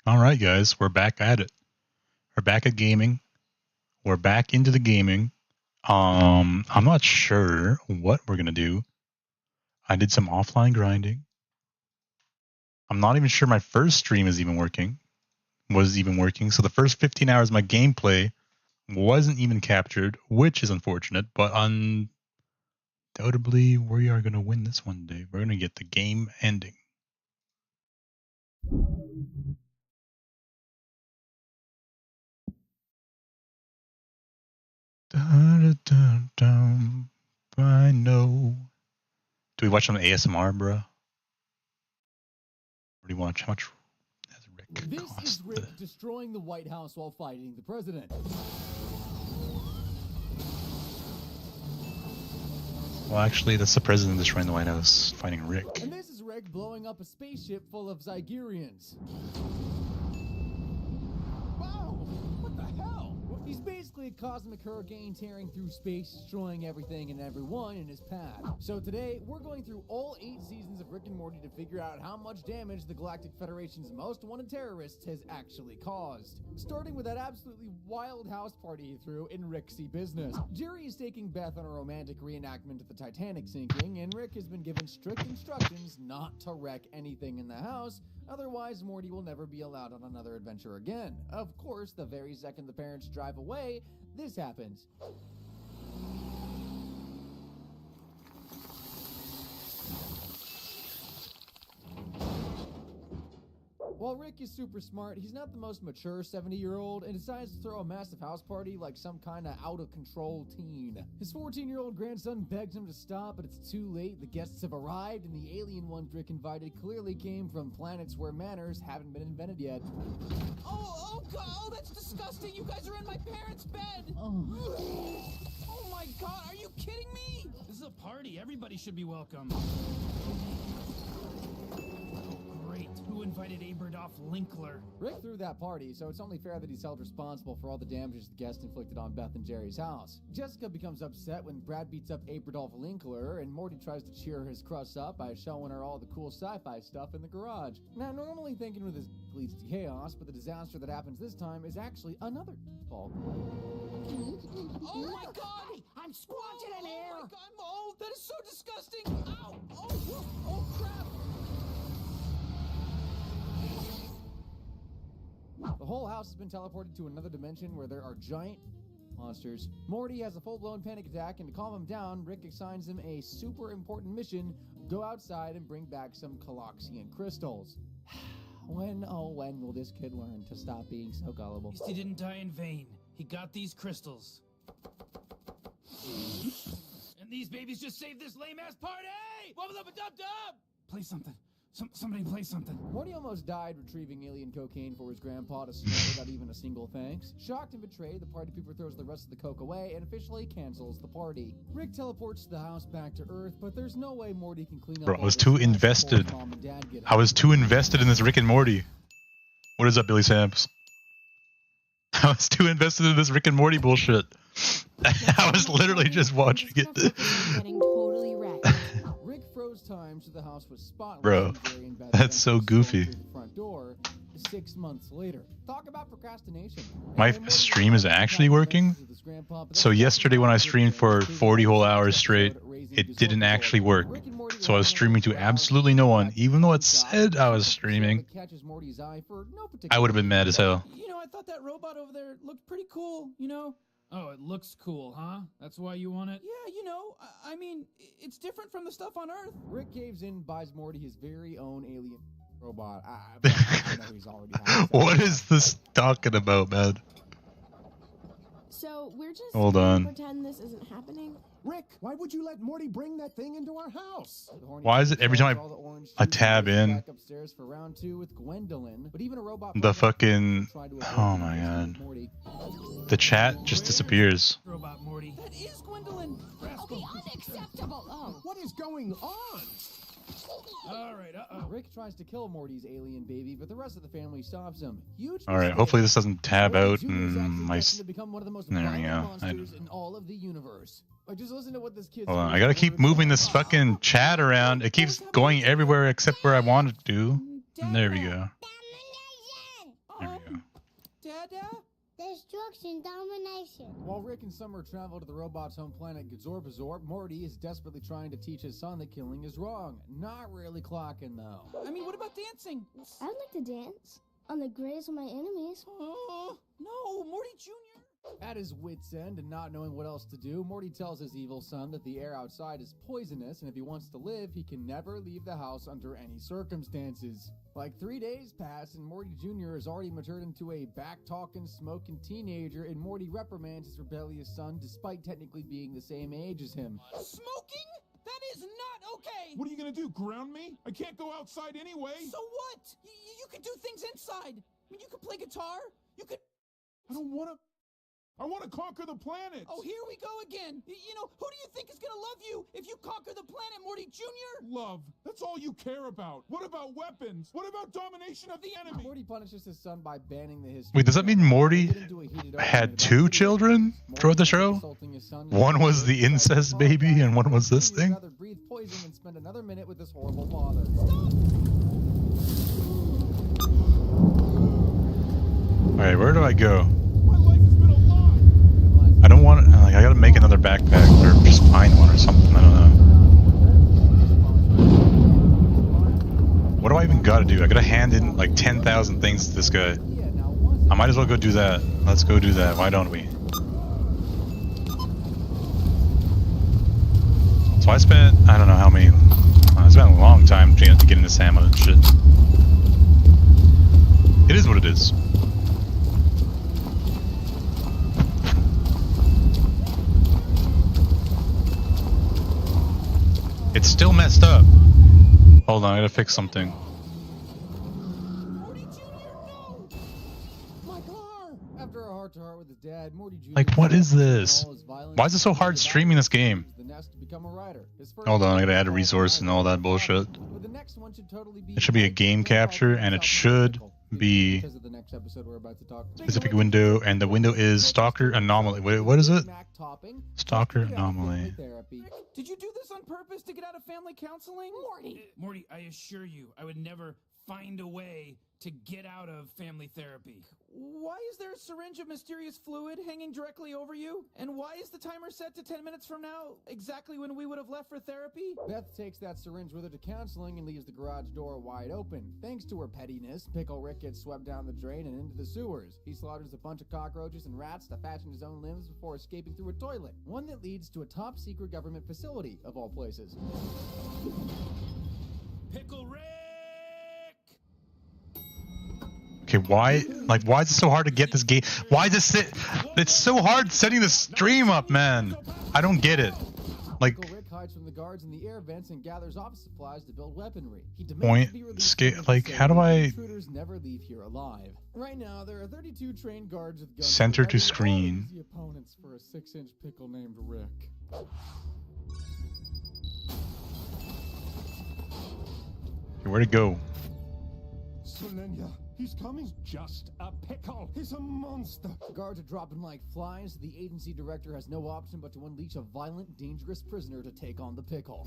All right, guys, we're back at it. We're back at gaming. We're back into the gaming. I'm not sure what we're gonna do. I did some offline grinding. I'm not even sure my first stream is even working. Was even working. So the first 15 hours of my gameplay wasn't even captured, which is unfortunate, but undoubtedly we are gonna win this one day. We're gonna get the game ending. I know. Do we watch some ASMR, bro? What do you watch? How much has Rick This cost? is Rick destroying the White House while fighting the president. Well, actually, that's the president destroying the White House, fighting Rick. And this is Rick blowing up a spaceship full of Zygerians. Wow! What the hell? He's basically a cosmic hurricane tearing through space, destroying everything and everyone in his path. So today, we're going through all 8 seasons of Rick and Morty to figure out how much damage the Galactic Federation's most wanted terrorists has actually caused. Starting with that absolutely wild house party he threw in Rick's business. Jerry is taking Beth on a romantic reenactment of the Titanic sinking, and Rick has been given strict instructions not to wreck anything in the house, otherwise Morty will never be allowed on another adventure again. Of course, the very second the parents drive away, this happens. While Rick is super smart, he's not the most mature 70-year-old and decides to throw a massive house party like some kind of out-of-control teen. His 14-year-old grandson begs him to stop, but it's too late. The guests have arrived, and the alien ones Rick invited clearly came from planets where manners haven't been invented yet. Oh God, oh, that's disgusting! You guys are in my parents' bed! Oh my God, are you kidding me? This is a party. Everybody should be welcome. Great. Who invited Aberdolf Linkler? Rick threw that party, so it's only fair that he's held responsible for all the damages the guests inflicted on Beth and Jerry's house. Jessica becomes upset when Brad beats up Aberdolf Linkler, and Morty tries to cheer his crush up by showing her all the cool sci-fi stuff in the garage. Now, normally thinking with this leads to chaos, but the disaster that happens this time is actually another fault. Oh my God! I'm squatting in here! Oh my God! Oh, that is so disgusting! Ow! Oh! Oh crap! The whole house has been teleported to another dimension where there are giant monsters. Morty has a full-blown panic attack, and to calm him down, Rick assigns him a super important mission: go outside and bring back some Coloxian crystals. When, oh when will this kid learn to stop being so gullible? At least he didn't die in vain. He got these crystals. And these babies just saved this lame-ass party! Wubba dubba dub dub! Play something. Somebody play something. Morty almost died retrieving alien cocaine for his grandpa to snort without even a single thanks. Shocked and betrayed, the party pooper throws the rest of the coke away and officially cancels the party. Rick teleports the house back to Earth, but there's no way Morty can clean up. Bro, I was too invested. I was too invested in this Rick and Morty. What is up, Billy Samps? I was too invested in this Rick and Morty bullshit. I was literally just watching it. Getting totally wrecked. Rick froze time so the house was spotless. Bro, that's so goofy. The front door 6 months later. Talk about procrastination. My stream is actually working. So yesterday when I streamed for 40 whole hours straight, it didn't actually work. So I was streaming to absolutely no one, even though it said I was streaming. I would have been mad as hell. You know, I thought that robot over there looked pretty cool, you know? Oh, it looks cool, huh? That's why you want it? Yeah, you know, I mean, it's different from the stuff on Earth. Rick caves in, buys Morty his very own alien robot. I know he's already What is this talking about, man? So we're just Hold on. pretend this isn't happening. Rick, why would you let Morty bring that thing into our house? Why is it every time I tab in, upstairs for round 2 with Gwendolyn, but even a robot the fucking, oh my god, the chat just disappears. Robot Morty. That is Gwendolyn. Okay, unacceptable. Oh. What is going on? Alright, Rick tries to kill Morty's alien baby, but the rest of the family stops him. Huge Alright, mistake. hopefully this doesn't tab Morty out Jr. is and actually my... destined to become one of the most There we violent go. monsters in all of the universe. Like, just listen to what this kid's Hold on, doing. I gotta keep moving this fucking chat around. It keeps going everywhere except where I want it to. There we go. There we go. Dada? Destruction, domination. While Rick and Summer travel to the robot's home planet Gazorpazorp, Morty is desperately trying to teach his son that killing is wrong. Not really clocking, though. I mean, what about dancing? I'd like to dance on the graves of my enemies. Oh, no, Morty Jr. At his wit's end and not knowing what else to do, Morty tells his evil son that the air outside is poisonous, and if he wants to live, he can never leave the house under any circumstances. Like 3 days pass, and Morty Jr. has already matured into a back-talking, smoking teenager, and Morty reprimands his rebellious son despite technically being the same age as him. Smoking? That is not okay! What are you gonna do, ground me? I can't go outside anyway. So what? You can do things inside. I mean, you can play guitar. You could... I don't wanna... I wanna conquer the planet. Oh, here we go again. You know, who do you think is gonna love you if you conquer the planet, Morty Jr.? Love. That's all you care about. What about weapons? What about domination of the enemy? Morty punishes his son by banning the history. Wait, does that mean Morty had two children throughout the show? One was the incest baby and one was this thing? Breathe poison and spend another minute with this horrible father. Alright, where do I go? My life has been a lie. I don't want to, like, I gotta make another backpack or just find one or something, I don't know. What do I even gotta do? I gotta hand in like 10,000 things to this guy. I might as well go do that. Let's go do that, why don't we? So I spent, I don't know how many, I spent a long time trying to get into ammo and shit. It is what it is. It's still messed up. Hold on, I gotta fix something. Morty Jr., no! My car! After a heart-to-heart with his dad, Morty Jr. Like, what is this? Why is it so hard streaming this game? Hold on, I gotta add a resource and all that bullshit. It should be a game capture, and it should be specific window, and the window is Stalker Anomaly. Wait, what is it? Stalker Anomaly. Did you do this on purpose to get out of family counseling? Morty, I assure you, I would never find a way to get out of family therapy. Why is there a syringe of mysterious fluid hanging directly over you? And why is the timer set to 10 minutes from now, exactly when we would have left for therapy? Beth takes that syringe with her to counseling and leaves the garage door wide open. Thanks to her pettiness, Pickle Rick gets swept down the drain and into the sewers. He slaughters a bunch of cockroaches and rats to fashion his own limbs before escaping through a toilet. One that leads to a top-secret government facility, of all places. Pickle Rick! Okay, why is it so hard to get this game? Why is this it's so hard setting the stream up, man. I don't get it. Like, Pickle Rick hides from the guards in the air vents and gathers office supplies to build weaponry. He point, demands to be released scale, from the like, how do facility. I Intruders never leave here alive. Right now, there are 32 trained guards with guns. center to ready, screen? all easy opponents for a 6-inch pickle named Rick. Okay, where to go? Solenia, he's coming. Just a pickle. He's a monster. The guards are dropping like flies. The agency director has no option but to unleash a violent, dangerous prisoner to take on the pickle.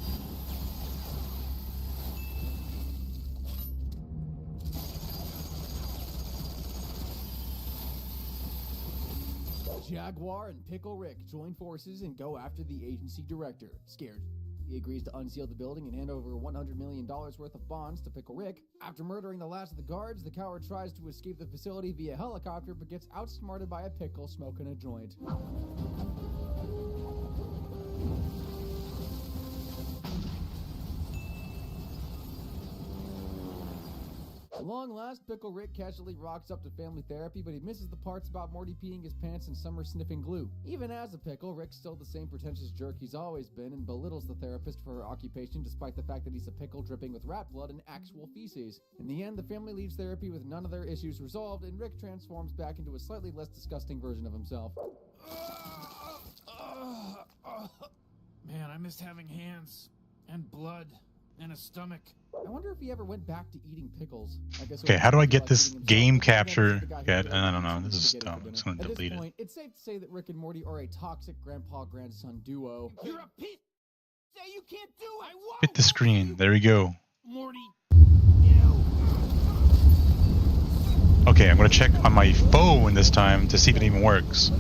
Jaguar and Pickle Rick join forces and go after the agency director. Scared, he agrees to unseal the building and hand over $100 million worth of bonds to Pickle Rick. After murdering the last of the guards, the coward tries to escape the facility via helicopter but gets outsmarted by a pickle smoking a joint. At long last, Pickle Rick casually rocks up to family therapy, but he misses the parts about Morty peeing his pants and Summer sniffing glue. Even as a pickle, Rick's still the same pretentious jerk he's always been and belittles the therapist for her occupation despite the fact that he's a pickle dripping with rat blood and actual feces. In the end, the family leaves therapy with none of their issues resolved, and Rick transforms back into a slightly less disgusting version of himself. Man, I missed having hands and blood and a stomach. I wonder if he ever went back to eating pickles. I guess Okay, how do I get this game capture? Okay, I don't know. This is dumb. I'm just gonna At delete this it. point, it's safe to say that Rick and Morty are a toxic grandpa-grandson duo. You're a piece. Say you can't do. I won't. Hit the screen. There we go. Morty. You. Okay, I'm gonna check on my phone this time to see if it even works.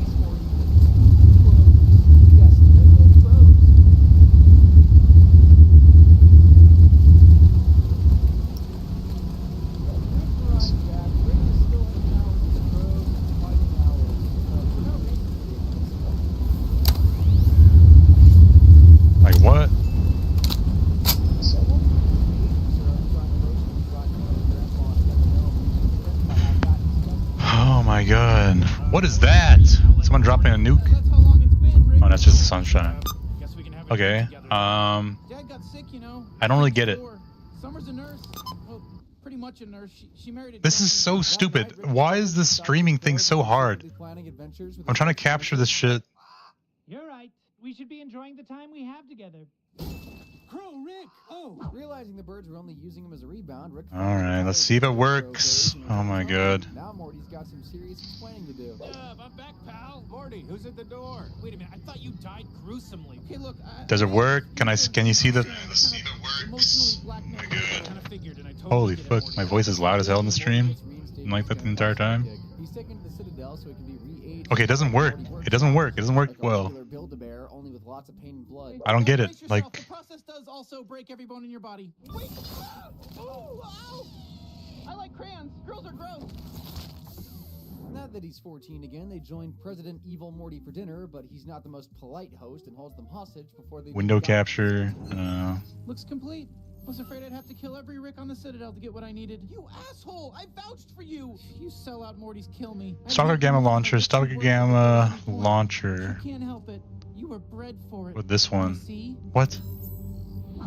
Like what? Oh my god. What is that? Someone dropping a nuke? That's how long it's been, Rick. Oh, that's just the sunshine. Guess we can have a Okay. drink together. Dad got sick, you know. I don't really get it. Summer's a nurse. Well, pretty much a nurse. She married a This is so stupid. Why is this streaming thing so hard? I'm trying to capture this shit. You're right. We should be enjoying the time we have together. Crow, Rick! Oh! Realizing the birds were only using him as a rebound, Rick... Alright, let's see if it works. Oh my god. Now Morty's got some serious explaining to do. I'm back, pal. Morty, who's at the door? Wait a minute, I thought you died gruesomely. Okay, look, Does it work? Can you see the... Holy fuck, my voice is loud as hell in the stream. I'm like that the entire time. He's taken to the Citadel so he can be re-aged. Okay, it doesn't work. It doesn't work. It doesn't work well. Build-A-Bear, only with lots of pain and blood. I don't get it. Brace yourself, Like, the process does also break every bone in your body. Wait! Oh, ow! I like crayons. Girls are gross. Now that he's 14 again, they join President Evil Morty for dinner, but he's not the most polite host and holds them hostage before they... window capture. Looks complete. Was afraid I'd have to kill every Rick on the Citadel to get what I needed. You asshole! I vouched for you! You sellout Mortys kill me. Stalker GAMMA launcher. Stalker GAMMA launcher. You can't help it. You were bred for it. With this one. See? What?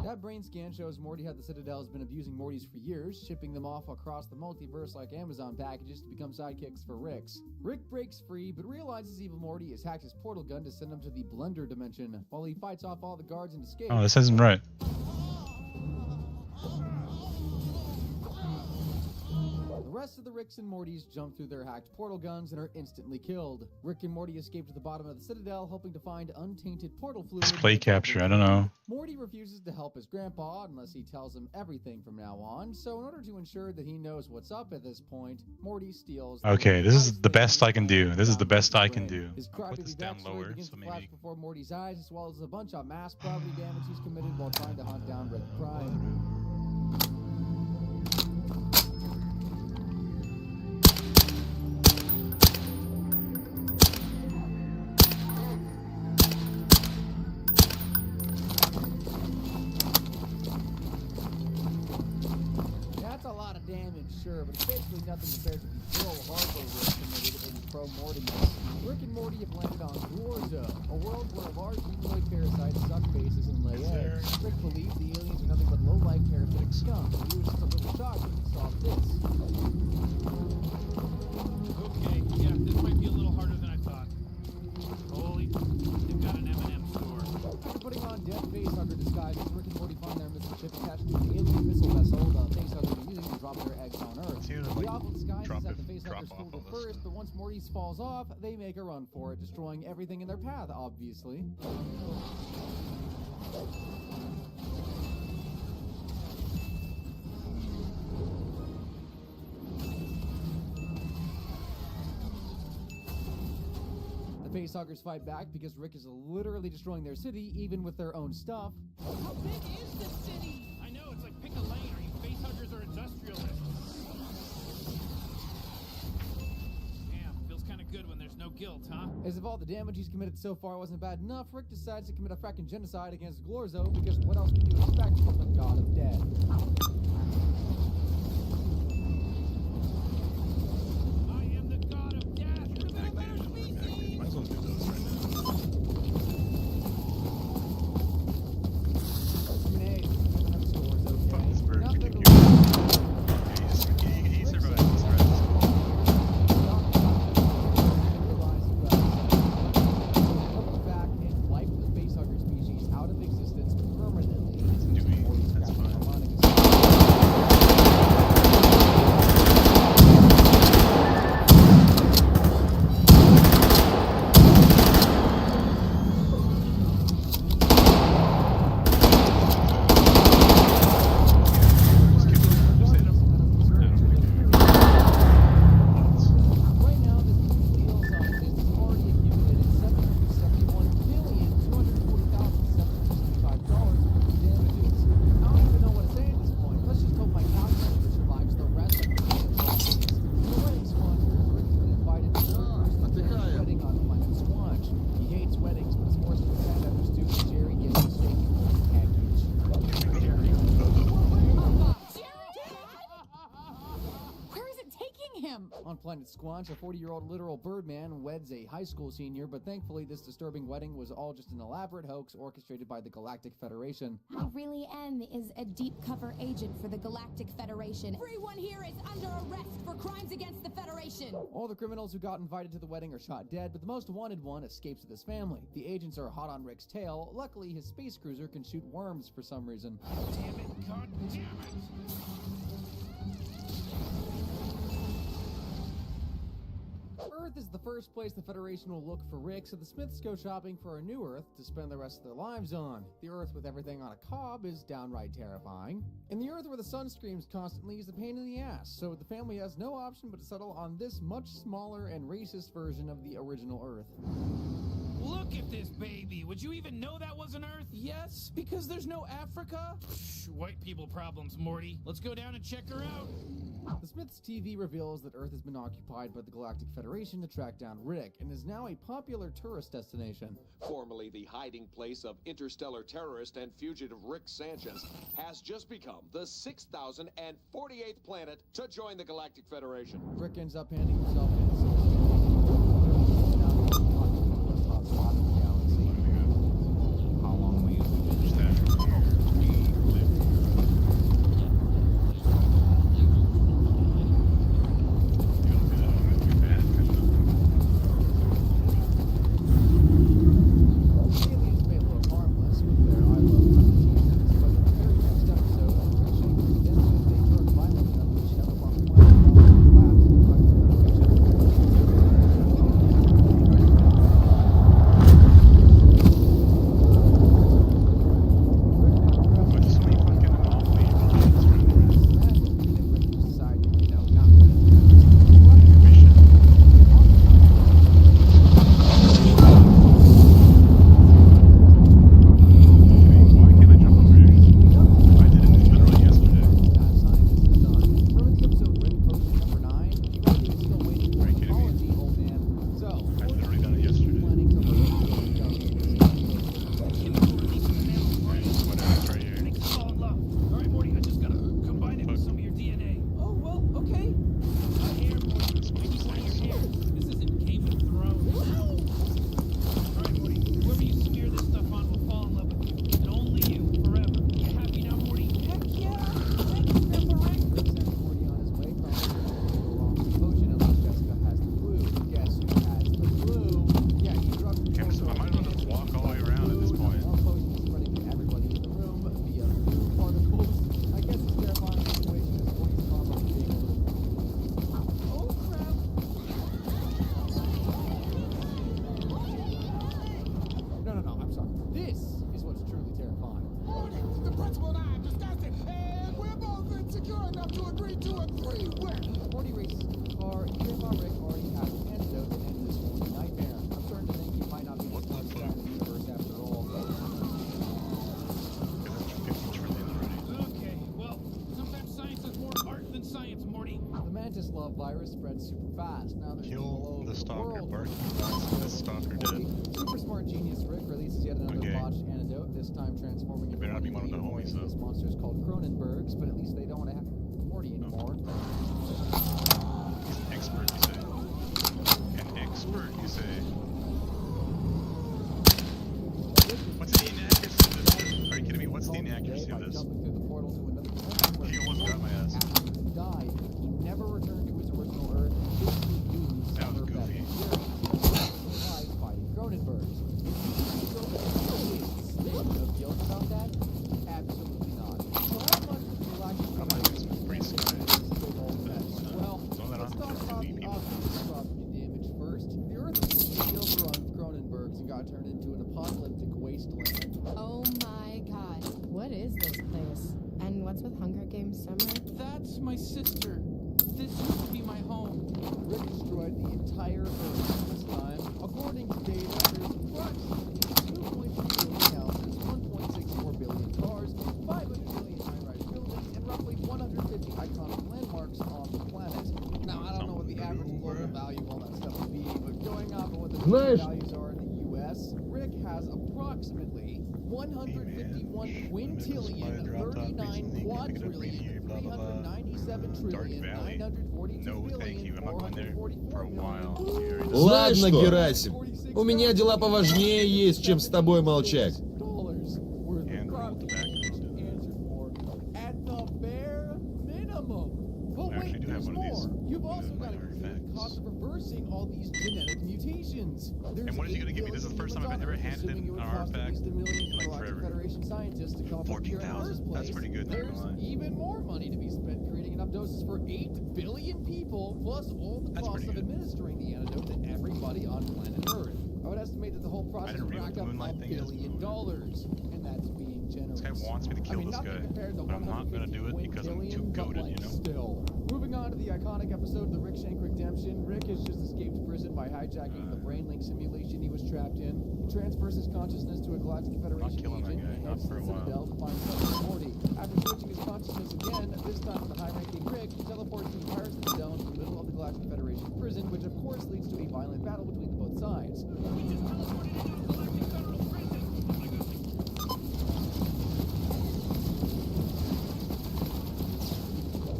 That brain scan shows Morty how the Citadel has been abusing Mortys for years, shipping them off across the multiverse like Amazon packages to become sidekicks for Ricks. Rick breaks free, but realizes Evil Morty has hacked his portal gun to send him to the Blender dimension, while he fights off all the guards and escapes. Oh, this isn't right. The rest of the Ricks and Mortys jump through their hacked portal guns and are instantly killed. Rick and Morty escape to the bottom of the Citadel, hoping to find untainted portal fluid. Display capture, I don't know. Morty refuses to help his grandpa unless he tells him everything from now on, so in order to ensure that he knows what's up at this point, Morty steals... Okay, this is the best I can do. This is the best I can do. His I'll put this crybaby down backstory lower, begins so to flash maybe... before Morty's eyes, as well as a bunch of mass property damage he's committed while trying to hunt down Rick Prime. That's a lot of damage, sure, but it's basically nothing compared to the Pearl Harbor Rick committed in Pro Mortimus. Rick and Morty have landed on Glorzo, a world where large humanoid parasites suck faces and lay eggs. Rick believes the aliens are nothing but low-life parasitic scum, and he was just a little shocked when he saw this. Okay, yeah, this might be a little harder than I thought. Holy, they've got an M&M store. After putting on dead facehugger disguises, Rick and Morty find their missile ship attached to an alien missile vessel the facehuggers are using to drop their eggs on Earth. The awful disguise is that the facehuggers fooled at first, but once Morty's falls off, they make a run for it, destroying everything in their path, obviously. The facehuggers fight back because Rick is literally destroying their city, even with their own stuff. How big is this city? I know, it's like pick a lane. Are you facehuggers or industrialists? Damn, feels kind of good when there's no guilt, huh? As if all the damage he's committed so far wasn't bad enough, Rick decides to commit a fracking genocide against Glorzo because what else can you expect from the god of death? I am the god of death. Might as well do those right now. Fuck this bird. He survived. He survived. planet Squanch, a 40-year-old literal birdman weds a high school senior, but thankfully this disturbing wedding was all just an elaborate hoax orchestrated by the Galactic Federation. I really am a deep cover agent for the Galactic Federation. Everyone here is under arrest for crimes against the Federation. All the criminals who got invited to the wedding are shot dead, but the most wanted one escapes with his family. The agents are hot on Rick's tail. Luckily, his space cruiser can shoot worms for some reason. Damn it, God damn it. Earth is the first place the Federation will look for Rick, so the Smiths go shopping for a new Earth to spend the rest of their lives on. The Earth with everything on a cob is downright terrifying. And the Earth where the sun screams constantly is a pain in the ass, so the family has no option but to settle on this much smaller and racist version of the original Earth. Look at this baby. Would you even know that was an Earth? Yes, because there's no Africa. Psh, white people problems, Morty. Let's go down and check her out. The Smiths TV reveals that Earth has been occupied by the Galactic Federation to track down Rick and is now a popular tourist destination. Formerly the hiding place of interstellar terrorist and fugitive Rick Sanchez, has just become the 6,048th planet to join the Galactic Federation. Rick ends up handing himself in to now the most populous hotspot in the galaxy. How long will you finish that from here? We live Aliens may look harmless with their I love money t-shirts, but in the very next episode, Shane and Dennis, they turn violent and unleash hell upon the planet collapse the But so many fucking anomaly aliens running around. decided, you know, not Mission. Why can't I jump over here? I did it literally yesterday. that scientist is done. Remember the episode Rick Potion number 9? You know he was still waiting for Are you kidding me? apology, old man. So, I literally done it yesterday. planning to Whatever, it's right here. Makes us fall in love. All right, Morty, I just gotta combine it with some of your DNA. Oh, well, okay. My hair, Morty. We need one of your hair. This isn't Game of Thrones. All right, Morty. Whoever you smear this stuff on will fall in love with you. And only you, forever. You happy now, Morty? Heck yeah. Thanks, Grandpa Rick. Rick sends Morty on his way, promising to prolong the potion unless Jessica has the flu. Guess who has the flu? Yeah, he drugged Okay, so I might as well just walk all the way around at this point. One potion is spreading to everybody in the room via flu particles. I guess it's terrifying situation is Morty's combo being able to... Oh, crap. No, I'm sorry. This is what's truly terrifying. The principal and I have discussed it, and we're both insecure enough to agree to a three-way. Morty races too far. Grandpa Rick already has an antidote to end this Morty nightmare. I'm starting to think he might not be the smartest guy in the universe after all. Because that's 50 trillion already. Okay, well, sometimes science is more art than science, Morty. The mantis love virus spreads super fast. Now there's people all Kill over the Stalker, world. Bart. This Stalker dead. Super smart genius Rick releases yet another Okay. botched antidote, this time transforming into Better not be one of the more homies, though. hideous monsters called Cronenbergs, but at least they don't have Morty anymore. He's an expert, you say. An expert, you say. What's the inaccuracy of this? Are you kidding me? What's the inaccuracy of By this? jumping through the portal to another dimension where He almost got my ass. after he died, he never returned to his original Earth. That was goofy. Life fighting Cronenbergs. No guilt about that? Absolutely not. So how much would you like to I'm not even pretty scared. Well, Don't let let's on talk to about leave the people. obvious property damage first. The Earth was completely overrun with Cronenbergs and got turned into an apocalyptic wasteland. Oh my god. What is this place? And what's with Hunger Games Summer? That's my sister. This used to be my home. Rick destroyed the entire Earth this time. According to data, there's approximately 2.2 billion houses, 1.64 billion cars, 500 million high-rise buildings, and roughly 150 iconic landmarks on the planet. Now, I don't know what the average global value of all that stuff would be, but going off of what the values are in the U.S., Rick has approximately 151 quintillion, 39 quadrillion, 397 trillion, 942 No, thank you. I'm not going there for a while. Ладно, Герасим. У меня дела поважнее есть, чем с тобой молчать. You've also got to consider the cost of reversing all these genetic mutations. And what is he going to give me? This is the first time I've ever handed in an artifact in like forever. Federation scientists to come up with 14,000. That's pretty good. There's even more money to be spent creating enough doses for 8 billion people, plus all the costs of administering the antidote to everybody on planet Earth. I would estimate that the whole process would rack up $1 billion, and that's being generous. This guy wants me to kill this guy, but I'm not going to do it because I'm too goated, you know? Still. Moving on to the iconic episode of the Rick Shank Redemption, Rick has just escaped prison by hijacking the brain link simulation he was trapped in. He transfers his consciousness to a Galactic Federation agent and heads to the Citadel to find Morty. After switching his consciousness again, this time with the high-ranking Rick, he teleports the entire Citadel into the middle of the Galactic Federation prison, which of course leads to a violent battle between both sides. We just teleported into the Galactic Federal Prison.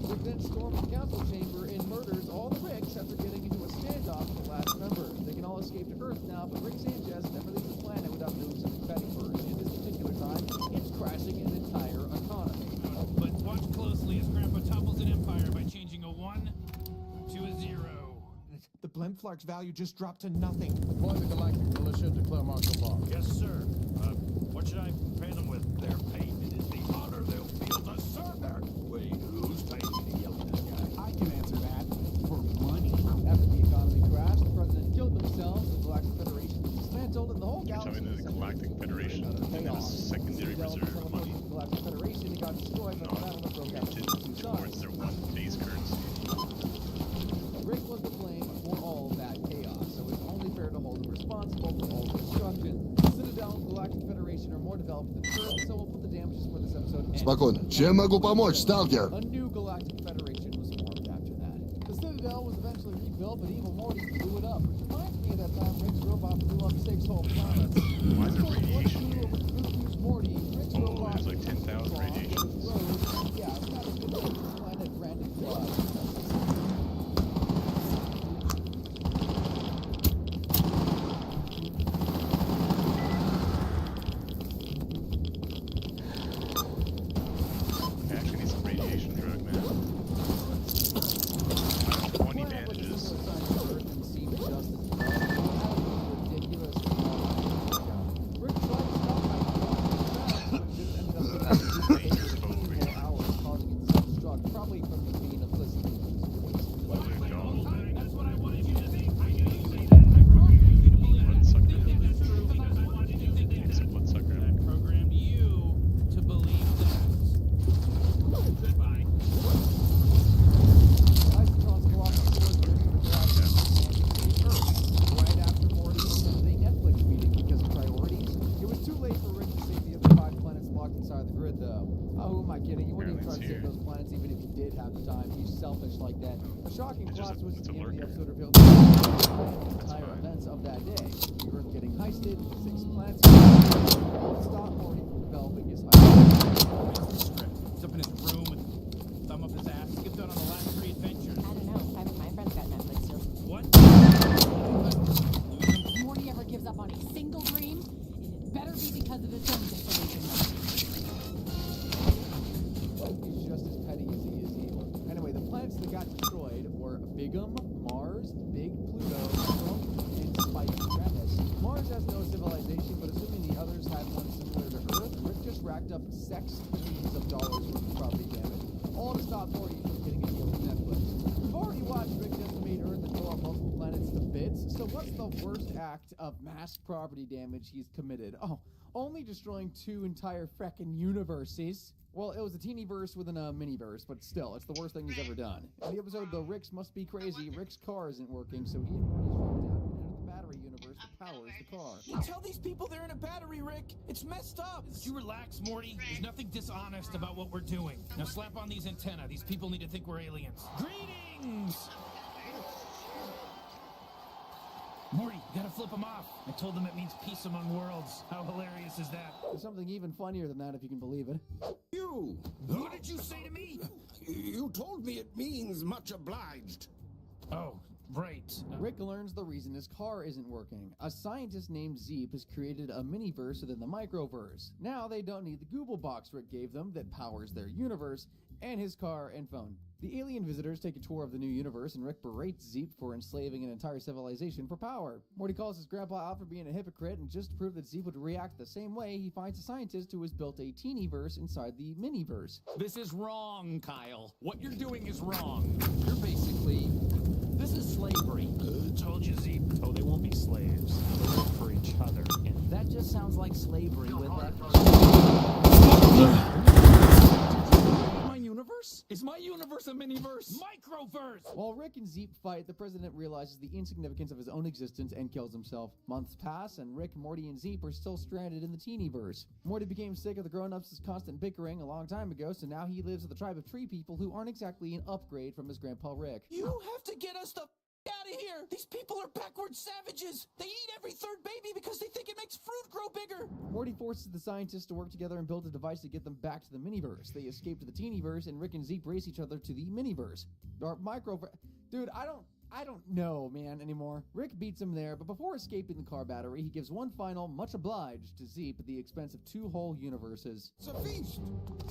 Rick then storms the council chamber and murders all the Ricks after getting into a standoff with the last member. They can all escape to Earth now, but Rick Sanchez never leaves the planet without doing something petty first. And this particular time, it's crashing an entire economy. But watch closely as Grandpa topples an empire by changing a 1 to a 0. The Blenflark's value just dropped to nothing. Deploy the Galactic Militia, declare martial law. Yes, sir. What should I pay them with? Their payment is the honor they'll feel to serve their... Wait, who's paying me to yell at that guy? I can answer that. For money. After the economy crashed, the president killed themselves, the Galactic Federation was dismantled, and the whole You're galaxy... telling me the Galactic Federation didn't have a secondary reserve of money? The Galactic Federation got destroyed by the battle that broke out between the two towards sides. their one base currency. Rick was to blame for all that chaos, so it's only fair to hold him responsible for all the destruction. The Citadel and the Galactic Federation are more developed than the Earth, so we'll put the damages for this episode. Спокойно. Чем могу помочь, Сталкер? A new Galactic Federation was formed after that. The Citadel was eventually rebuilt, but evil Morty blew it up, which reminds me of that time Rick's robot blew up 6 whole planets. Why is there radiation here? Morty, Rick's Oh, robot there's like 10,000 radiation. yeah, it's not a good thing. This planet branded blood. I actually need some radiation drug, man. I have 20 bandages. Probably from the being of listening. That's what I wanted you to think. I knew you'd say that. I programmed you to believe that. Bloodsucker. Think that's true because I wanted you to think It's a that. bloodsucker. I programmed you to believe that. Goodbye. Right after Morty attended a Netflix meeting because of priorities. It was too late for Rick to save the other 5 planets locked inside the grid, though. Oh, who am I kidding? You wouldn't even try to save those planets even if you did have the time. He's selfish like that. A shocking plot twist at the end of the episode revealed the entire events of that day. The Earth getting heisted, 6 planets all to stop Morty from developing his heist. He's up in his room with thumb up his ass. Skipped out on the last 3 adventures. I don't know. My friend's got Netflix too. What? If Morty ever gives up on a single dream, it better be because of his own dissolution. He's just as petty as he is evil. Anyway, the planets that got destroyed were Bigum, Mars, Big Pluto, Trump, and Spike Remus. Mars has no civilization, but assuming the others had one similar to Earth, Rick just racked up $6 billion worth of property damage. All to stop Morty from getting a deal with Netflix. We've already watched Rick decimate Earth and blow up multiple planets to bits, so what's the worst act of mass property damage he's committed? Oh, only destroying 2 entire freckin' universes. Well, it was a teeny verse within a mini verse, but still, it's the worst thing he's ever done. In the episode, The Ricks Must Be Crazy, Rick's car isn't working, so he and Morty drop down and enter the battery universe that powers the car. Tell these people they're in a battery, Rick. It's messed up. Would you relax, Morty? There's nothing dishonest about what we're doing. Now slap on these antennae. These people need to think we're aliens. Greetings! Morty, you gotta flip him off. I told them it means peace among worlds. How hilarious is that? There's something even funnier than that, if you can believe it. You! What did you say to me? You told me it means much obliged. Oh, right. Rick learns the reason his car isn't working. A scientist named Zeep has created a mini-verse within the microverse. Now they don't need the Google box Rick gave them that powers their universe, and his car and phone. The alien visitors take a tour of the new universe, and Rick berates Zeep for enslaving an entire civilization for power. Morty calls his grandpa out for being a hypocrite, and just to prove that Zeep would react the same way, he finds a scientist who has built a teeny-verse inside the mini-verse. This is wrong, Kyle. What you're doing is wrong. You're basically... This is slavery. Told you, Zeep. Oh, they won't be slaves. They'll work for each other. And that just sounds like slavery with that... My universe? Is my universe a mini-verse? Microverse! While Rick and Zeep fight, the president realizes the insignificance of his own existence and kills himself. Months pass, and Rick, Morty, and Zeep are still stranded in the Teenyverse. Morty became sick of the grown-ups' constant bickering a long time ago, so now he lives with a tribe of tree people who aren't exactly an upgrade from his grandpa Rick. You have to get us the out of here! These people are backward savages! They eat every third baby because they think it makes fruit grow bigger! Morty forces the scientists to work together and build a device to get them back to the miniverse. They escape to the Teenyverse, and Rick and Zeep race each other to the miniverse. Or microverse. Dude, I don't know, man, anymore. Rick beats him there, but before escaping the car battery, he gives one final, much obliged, to Zeep at the expense of 2 whole universes. It's a feast!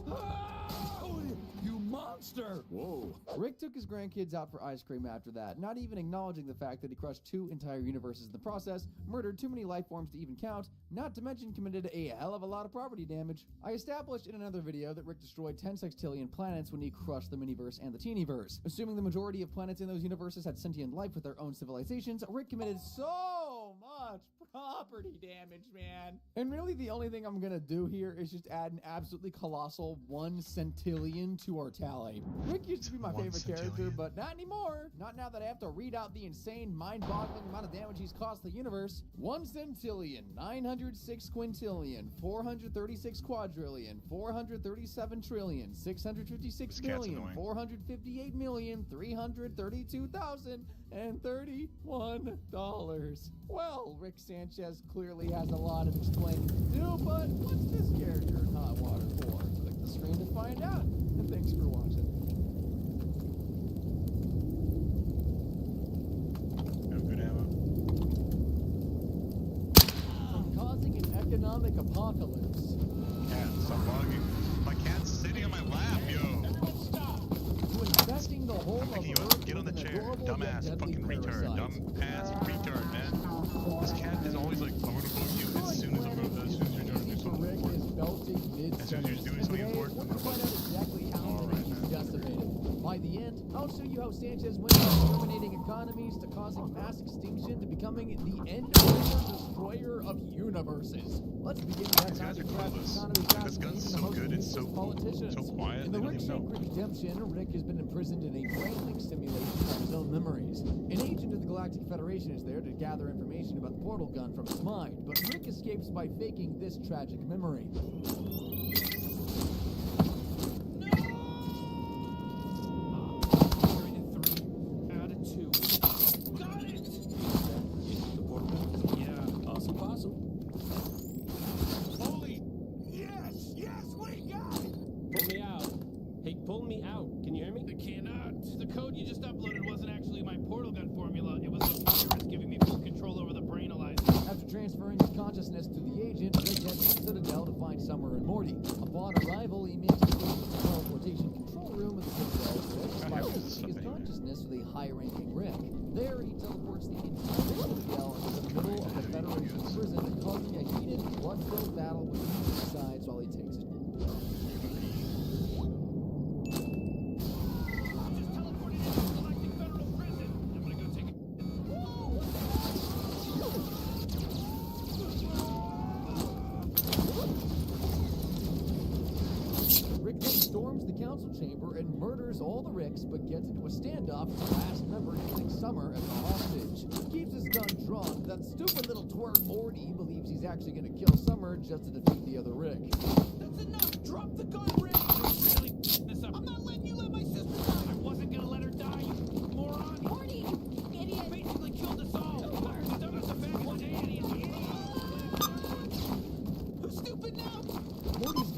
Oh, you monster! Whoa. Rick took his grandkids out for ice cream after that, not even acknowledging the fact that he crushed 2 entire universes in the process, murdered too many life forms to even count, not to mention committed a hell of a lot of property damage. I established in another video that Rick destroyed 10 sextillion planets when he crushed the miniverse and the Teenyverse. Assuming the majority of planets in those universes had sentient life with their own civilizations, Rick committed so much property damage, man. And really the only thing I'm gonna do here is just add an absolutely colossal 1 centillion to our tally. Rick used to be my favorite character, but not anymore. Not now that I have to read out the insane, mind-boggling amount of damage he's caused the universe. 1 centillion, 906 quintillion, 436 quadrillion, 437 trillion, 656 million, 458 million, 332,031 $. Well, Rick Sanchez clearly has a lot of explaining to do, but what's this character in hot water for? Click the screen to find out, and thanks for watching. No good ammo. From causing an economic apocalypse. Cat, stop bugging. My cat's sitting on my lap, yo. Everyone stop! To infecting the whole of Earth Get on the with an chair. adorable Dumbass yet deadly fucking retard. parasite. Dumbass retard, man. This cat is always like, I'm gonna bug you as soon as you're done to do something Rick important. is belting As soon as you're doing something important. We're gonna find out exactly how Alright, many he's man. decimated. By the end, I'll show you how Sanchez went from terminating economies to causing mass extinction to becoming the destroyer of universes. Let's begin with that These guys are clueless. economy This gun's so good, it's so cool, politicians. so quiet, In they the don't Rick even know. Sacred Redemption, Rick has been imprisoned in a brain-link simulation of his own memories. An agent of the Galactic Federation is there to gather information about the portal gun from his mind, but Rick escapes by faking this tragic memory. Pull me out. Can you hear me? I cannot. The code you just uploaded wasn't actually my portal gun formula. It was a virus giving me full control over the brainalyzer. After transferring his consciousness to the agent, Rick heads to the Citadel to find Summer and Morty. Upon arrival, he makes his way to the teleportation control room of the Citadel, while losing his consciousness with a high-ranking Rick. There, he teleports the entire Citadel into the middle of the Federation's prison, causing a heated, blood-filled battle with each sides while he takes it. Storms the council chamber and murders all the Ricks, but gets into a standoff with the last member using Summer as a hostage. He keeps his gun drawn. That stupid little twerp Morty believes he's actually going to kill Summer just to defeat the other Rick. That's enough! Drop the gun, Rick! You're really this up. I'm not letting you let my sister die! I wasn't gonna let her die, you moron! Morty, idiot! You basically killed us all!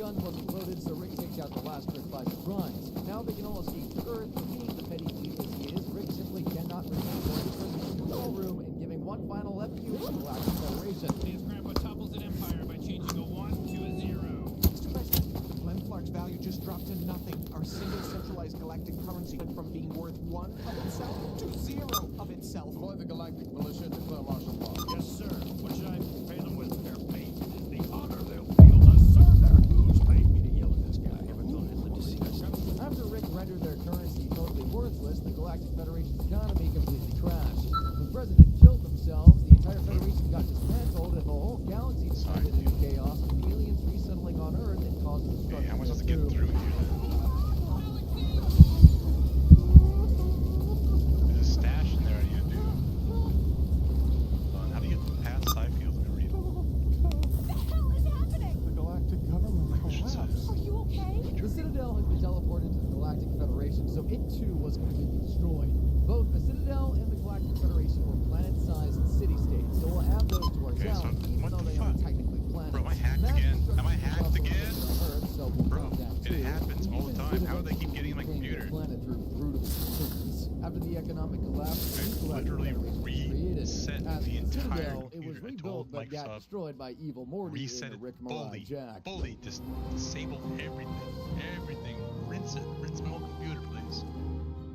gun wasn't loaded, so Rick takes out the last Rick by surprise. Now they can all escape to Earth, but being the petty thief as he is, Rick simply cannot resist going to the control room and giving one final FQ to the Galactic Federation. His grandpa topples an empire by changing a 1 to a 0. Mr. President, Glenn Clark's value just dropped to nothing. Our single centralized galactic currency went from being worth 1 of itself to 0 of itself. Deploy the galactic militia and declare martial law. Yes, sir. What should I pay them with? Their payment is the honor they'll feel to serve their... Who's paid me to yell at this guy? Ever told him to see us? After Rick rendered their currency totally worthless, the Galactic Federation's economy completely crashed. The president killed themselves, the entire Federation got dismantled, and the whole galaxy descended into chaos, with aliens resettling on Earth and causing destruction. How am I supposed to get through here? There's a stash in there I need to do. How do you get past side field and read? What the hell is happening? The galactic government collapsed. Are you okay? The Citadel has been teleported to the Galactic Federation, so it too was completely destroyed. Both the Citadel and the Galactic Federation were planet-sized city-states, so we'll add those to our Okay, so talent, even what though the they fuck? aren't technically planets. Bro, am I hacked Mass again? destruction Am I is hacked also again? on Earth, so we'll Bro, note that it too. happens all the Even time. How do they citizens keep getting in my reclaim their computer? planet through brutal decisions. After the economic collapse, the new Galactic literally Federation was created. reset As the the entire Citadel, it was computer. I rebuilt told but got Microsoft, destroyed by evil Morty reset in the it Rick Mirai Jack. fully, just disable everything, rinse my whole computer, please.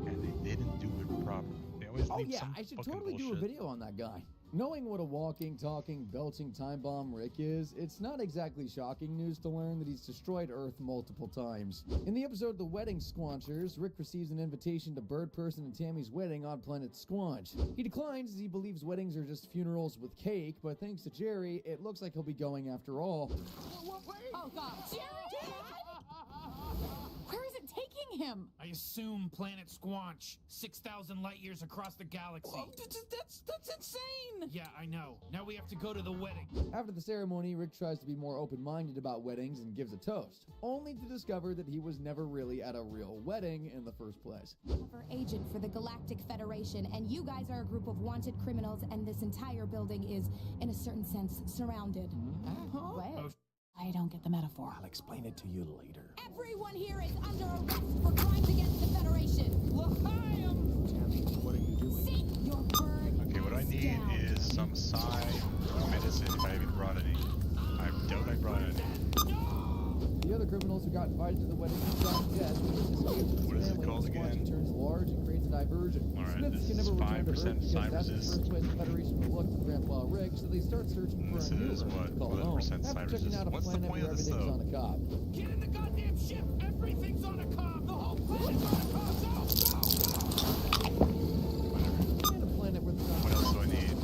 And they didn't do it properly. They always Oh leave yeah, some I should fucking totally do a bullshit. video on that guy. Knowing what a walking, talking, belching time bomb Rick is, it's not exactly shocking news to learn that he's destroyed Earth multiple times. In the episode The Wedding Squanchers, Rick receives an invitation to Bird Person and Tammy's wedding on planet Squanch. He declines as he believes weddings are just funerals with cake, but thanks to Jerry, it looks like he'll be going after all. Oh god. Jerry! Where is it taking him? I assume planet Squanch, 6,000 light years across the galaxy. Oh, that's insane! Yeah, I know. Now we have to go to the wedding. After the ceremony, Rick tries to be more open-minded about weddings and gives a toast, only to discover that he was never really at a real wedding in the first place. Cover agent for the Galactic Federation, and you guys are a group of wanted criminals, and this entire building is, in a certain sense, surrounded. What? I don't get the metaphor. I'll explain it to you later. Everyone here is under arrest for crimes against the Federation. L'chaim! Tammy, what are you doing? Sit your bird Okay, what I ass need down. is some side medicine if I even brought any. I doubt I brought any. The other criminals who got invited to the wedding were shot dead. What is it called again? Turns large and creates a diversion. Alright, Smiths this can is never return to 5% Earth because side that's the resist. first way the Federation will look for Grandpa Rick, so they start searching for This a new is Earth what? to call 11% home. side After checking resist. out a What's the planet point where of this, everything's though? on a cob. Get in the goddamn ship! Everything's on a cob! The whole planet's on a cob! Go! And a planet where the sun What else do I need?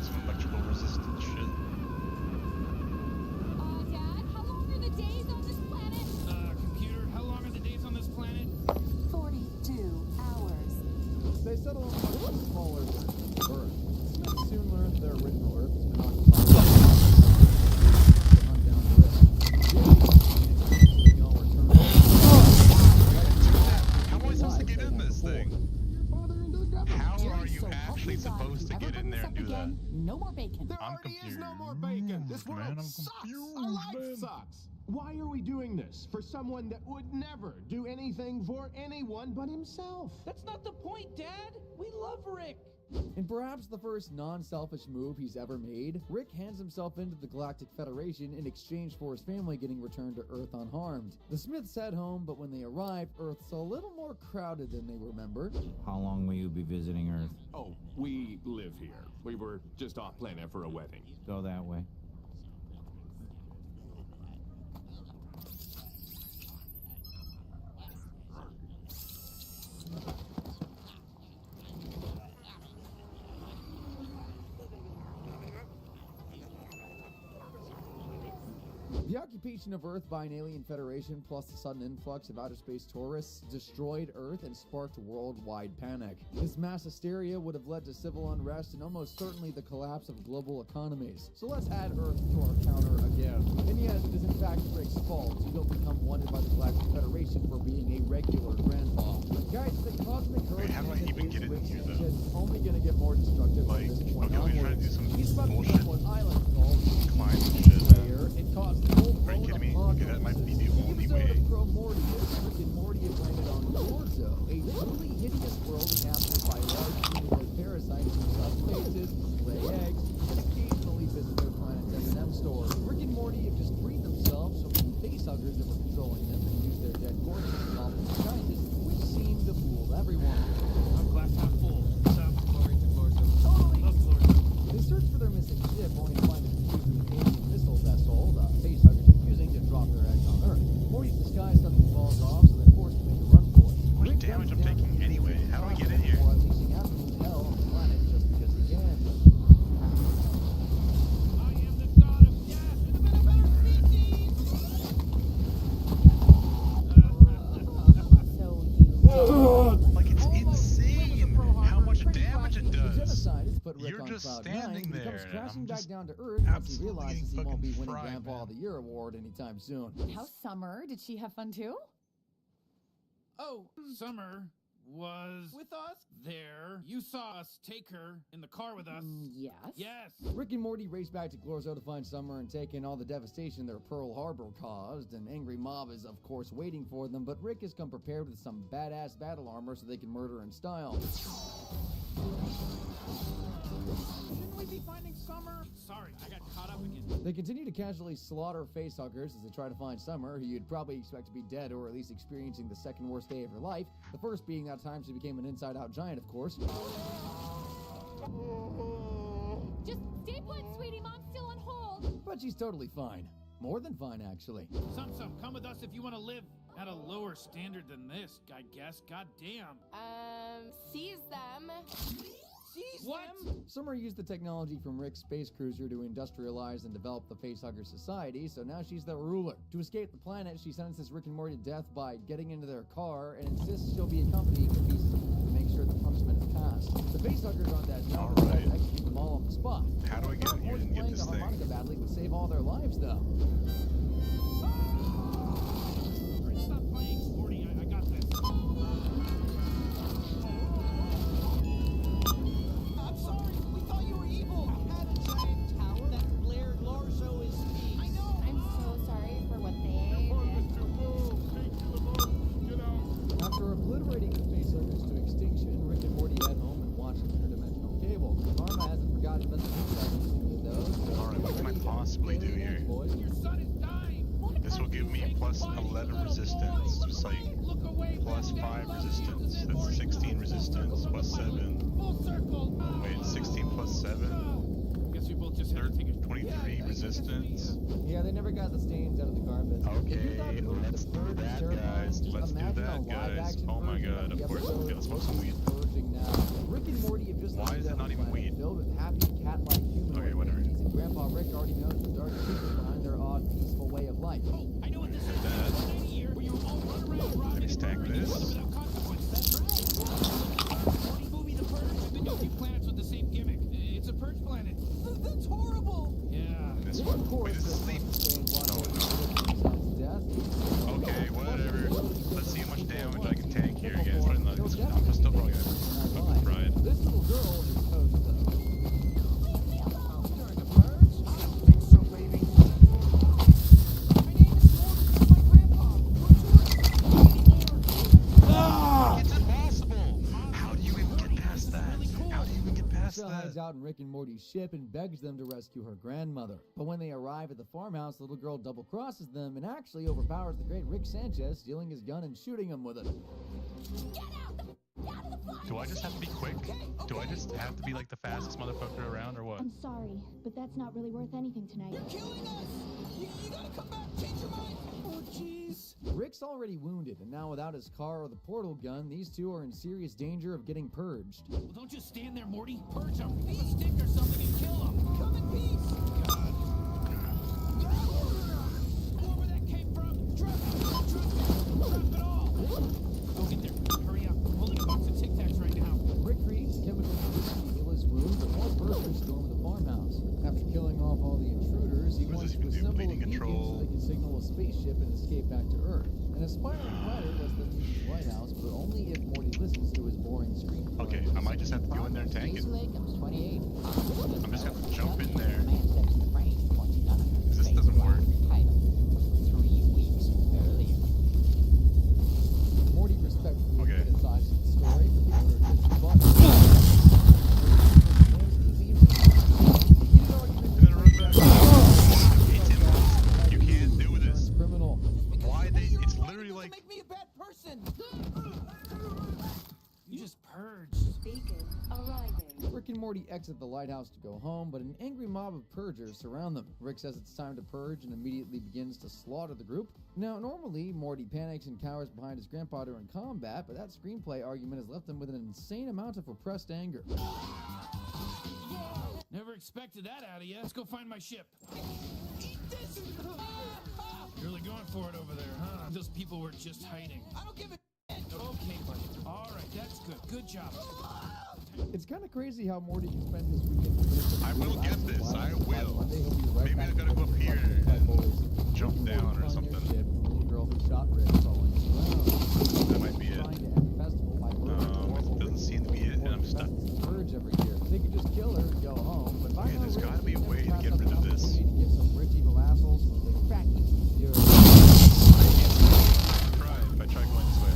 Some electrical resistant shit. Dad, how long are the days on this planet? Computer, how long are the days on this planet? 42 hours. They settle on a much smaller version of Earth. Smiths soon learned their original Earth has been occupied. On down the list. They all return. How am I supposed to get in this thing? How are Jerry's you so actually healthy, God. supposed to Ever get in bring there this and up do that? again? No more bacon. There I'm already is confused. no more bacon. This world Man, I'm sucks. confused, Our life man. sucks. Why are we doing this? For someone that would never do anything for anyone but himself. That's not the point, Dad! We love Rick! In perhaps the first non-selfish move he's ever made, Rick hands himself into the Galactic Federation in exchange for his family getting returned to Earth unharmed. The Smiths head home, but when they arrive, Earth's a little more crowded than they remembered. How long will you be visiting Earth? Oh, we live here. We were just off planet for a wedding. Go that way. The occupation of Earth by an alien federation plus the sudden influx of outer space tourists destroyed Earth and sparked worldwide panic. This mass hysteria would have led to civil unrest and almost certainly the collapse of global economies. So let's add Earth to our counter again. And yes, it is in fact Rick's fault. He will become wanted by the Galactic Federation for being a regular grandpa. Guys, the cosmic Wait, how do I even get in here, though? It's only gonna get more destructive Like, from this point okay, we're trying to do onwards. some He's about to bullshit become what Island called climb shit. layer. It caused full Are you kidding me? Okay, that might be were controlling them and used their dead corpses as offensive scientists, which seemed to fool everyone. I'm glass half full. Glory to Glorzo. Totally. Love Glorzo. They search for their missing ship, only to find it confused with an alien missile vessel, the facehuggers refusing to drop their eggs on Earth. Morty's disguise suddenly falls off, so they're forced to make a run for it. How much damage I'm taking anyway? How do I get in here? Or unleashing absolute hell on the planet just because he can. I am the god of death. It's been a better species. Like, it's insane how much damage it The does. genocide has put Rick You're on just cloud standing nine. He there, comes and crashing I'm back just down to Earth once he absolutely realizes he getting won't be fucking winning fried, Grandpa of man. the Year award anytime soon. How's Summer? Did she have fun too? Oh, Summer was With us? there. You saw us take her in the car with us. Yes. Yes. Rick and Morty race back to Glorzo to find Summer and take in all the devastation their Pearl Harbor caused. An angry mob is, of course, waiting for them, but Rick has come prepared with some badass battle armor so they can murder in style. Shouldn't we be finding Summer? Sorry, I got caught up again. They continue to casually slaughter facehuggers as they try to find Summer, who you'd probably expect to be dead or at least experiencing the second worst day of her life. The first being that time she became an inside-out giant, of course. Just stay put, sweetie. Mom's still on hold. But she's totally fine. More than fine, actually. Some, come with us if you want to live at a lower standard than this, I guess. God damn. Seize them. Seize What? them? Summer used the technology from Rick's space cruiser to industrialize and develop the Facehugger Society, so now she's the ruler. To escape the planet, she sentences Rick and Morty to death by getting into their car and insists she'll be accompanied to pieces to make sure the punishment is passed. The Facehuggers on that job All right. execute them all on the spot. How do I get in here Morty and get playing this the harmonica thing? badly would save all their lives, though. Stop playing, Morty. I got this. I'm sorry. We thought you were evil. I had a giant tower that blared Larzo is me. I know. I'm so sorry for what they did. After obliterating the Facehuggers to extinction, Rick and Morty head home and watch interdimensional cable. Karma hasn't forgotten about the Facehuggers, though. So Alright, what can I possibly do here? boys. Your son is dying. This will give me a plus 11 resistance. It's like Look away. plus 5 resistance. That's 16 resistance. Plus 7. Full circle. Wait, 16 plus 7? Guess we both just had to take a 23 resistance. Yeah, they never got the stains out of the carpet. Okay, let's do that, guys. Let's do that, guys. Oh my god, of course. Okay, let's smoke some weed. Rick and Morty have just Why is it not even weed? filled with happy cat-like humanoid Okay, whatever. entities, and Grandpa Rick already knows the dark secret behind their odd, peaceful way of life. Oh, I know what this is. One night a year where you all run around robbing and stack murdering each this. other without consequences. That's right. Morty movie The Purge. I've been to a few planets with the same gimmick. It's a purge planet. That's horrible. Yeah. This Of one. course, Wait, this is sleep. Oh, no. Okay, whatever. Let's see how much damage I can take here, guys. I'm still probably gonna fucking fried. This little girl is toast, though. During the purge? I don't think so, baby. My name is Morty. My grandpa. It's impossible! How do you even get past that? How do you even get past Michelle hides that? out in Rick and Morty's ship and begs them to rescue her grandmother. But when they arrive at the farmhouse, the little girl double-crosses them and actually overpowers the great Rick Sanchez, stealing his gun and shooting him with it. Do I just have to be quick? Do I just have to be like the fastest motherfucker around or what? I'm sorry, but that's not really worth anything tonight. You're killing us. You gotta come back. Change your mind. Oh, jeez. Rick's already wounded, and now without his car or the portal gun, these two are in serious danger of getting purged. Well, don't just stand there, Morty. Purge him. Pull a stick or something and kill him. Come in peace. God. Wherever that came from, drop it. Drop it all. Go get there. Hurry up. I'm holding a box of Tic Tacs right now. Rick creates chemical to heal his wound, but more burglars storm the farmhouse. After killing off all the intruders, he What wants does this to even do? assemble a Bleeding beacon control? so they can signal a spaceship and escape back to Earth. An aspiring writer lets them use the White House, but only if Morty listens to his boring screenplay. Okay, I might just have to go in there and tank it. Lakeham's 28. I'm just gonna have to jump in there. Man steps in the frame, 29. Because this doesn't work. Title. 3 weeks earlier. Morty respectfully Okay. criticizes the story, but the owner gets the button. And then it runs back. Hey, Tim, you can't do this. Criminal. Why literally like. Make me a bad person. You just purged. Beacon arriving. Rick and Morty exit the lighthouse to go home, but an angry mob of purgers surround them. Rick says it's time to purge and immediately begins to slaughter the group. Now, normally, Morty panics and cowers behind his grandpa during combat, but that screenplay argument has left him with an insane amount of repressed anger. Never expected that out of you. Let's go find my ship. Eat this. You're really going for it over there, huh? Those people were just hiding. I don't give a shit. Okay, buddy. All right, that's good. Good job. It's kind of crazy how Morty can spend his weekend. I will get this. I will. Maybe I gotta go up here and jump down or something. The girl who shot Rick following him around. That might be it. It doesn't seem to be it, and I'm stuck. Purge every year. They could just kill her and go home, but Okay, there's gotta be a way to get rid of this. To get some rich evil assholes with their fat easy Try if I try going this way.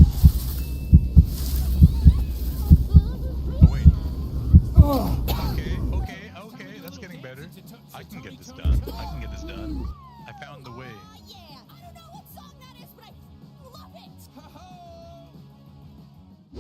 Oh wait. Okay, that's getting better. I can get this done. I found the way. Yeah, I don't know what song that is, but I love it.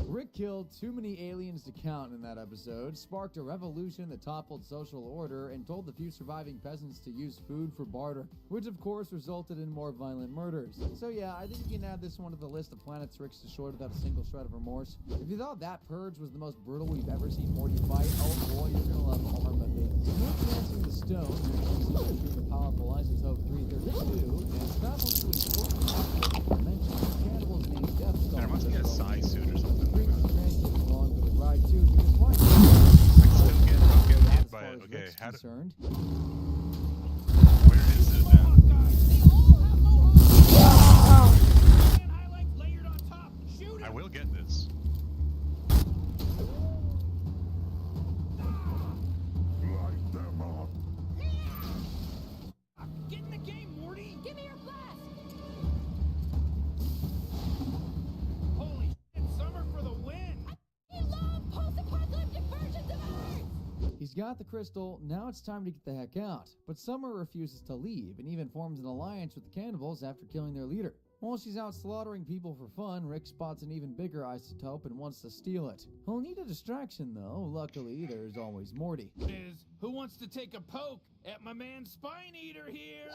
Rick killed too many aliens to count in that episode, sparked a revolution that toppled social order, and told the few surviving peasants to use food for barter, which of course resulted in more violent murders. So yeah, I think you can add this one to the list of planets Rick's destroyed without a single shred of remorse. If you thought that purge was the most brutal we've ever seen Morty fight, oh boy, you're gonna love Armothy. Not dancing the stone, through the powerful isotope 332, and travels to a dimension of cannibals named Death Star. There must be a psi suit or something. Along with the ride too, because why? I'm getting hit by it. Okay, how do... Where is it then? I will get this. Light them up. Get in the game, Morty. Give me your blast. Holy shit, Summer for the win. You love post-apocalyptic versions of Earth. He's got the crystal, now it's time to get the heck out. But Summer refuses to leave and even forms an alliance with the cannibals after killing their leader. While she's out slaughtering people for fun, Rick spots an even bigger isotope and wants to steal it. He'll need a distraction though. Luckily, there's always Morty. Who wants to take a poke at my man Spine Eater here?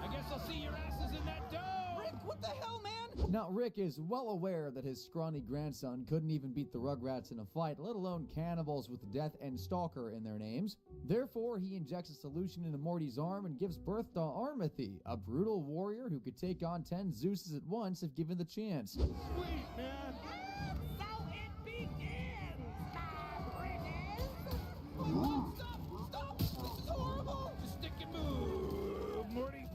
I guess I'll see your asses in that dough. Rick, what the hell, man? Now, Rick is well aware that his scrawny grandson couldn't even beat the Rugrats in a fight, let alone cannibals with Death and Stalker in their names. Therefore, he injects a solution into Morty's arm and gives birth to Armothy, a brutal warrior who could take on 10 Zeuses at once if given the chance. Sweet, man. So it begins, Stop! This is horrible! Just stick and move, Morty.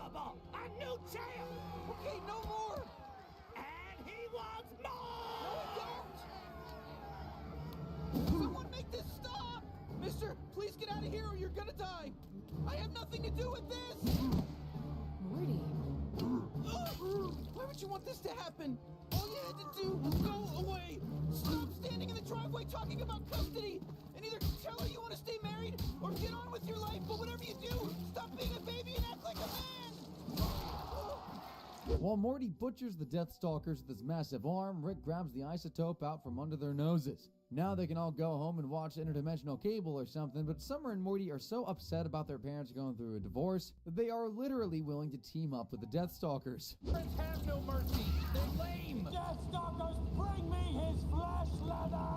unbelievable! A new champ! Okay, no more! And he wants more! No, don't! Someone make this stop! Mister, please get out of here or you're gonna die! I have nothing to do with this! Morty. Why would you want this to happen? All you had to do was go away! Stop standing in the driveway talking about custody! And either tell her you want to stay married or get on with your life, but whatever you do, stop being a baby and act like a man! While Morty butchers the Death Stalkers with his massive arm, Rick grabs the isotope out from under their noses. Now they can all go home and watch interdimensional cable or something, but Summer and Morty are so upset about their parents going through a divorce that they are literally willing to team up with the Death Stalkers. Friends have no mercy. They're lame. Death Stalkers, bring me his flesh leather!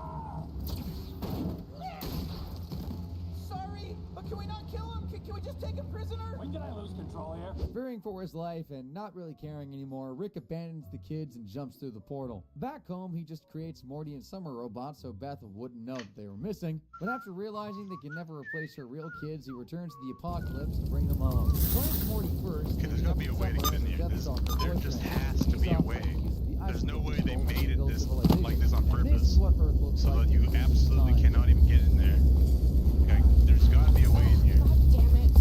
Sorry, but can we not kill him? Can we just take him prisoner? When did I lose control here? Fearing for his life and not really caring anymore, Rick abandons the kids and jumps through the portal. Back home, he just creates Morty and Summer robots so Beth wouldn't know that they were missing. But after realizing they can never replace her real kids, he returns to the apocalypse to bring them home. Finds Morty first. Okay, there's gotta be a way to get in here. There just has to be a way. There's no way they made it this like this on purpose, so that you absolutely cannot even get in there. Okay, there's gotta be a way in here. God damn it.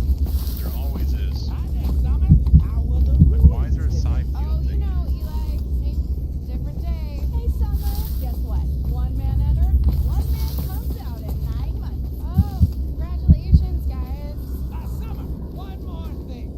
There always is. Hi there, Summer. How were the Like, why is there a side field Oh, you thing? know, Eli. Same, different day. Hey, Summer. Guess what? One man entered, one man comes out in 9 months. Oh, congratulations, guys. Summer, one more thing.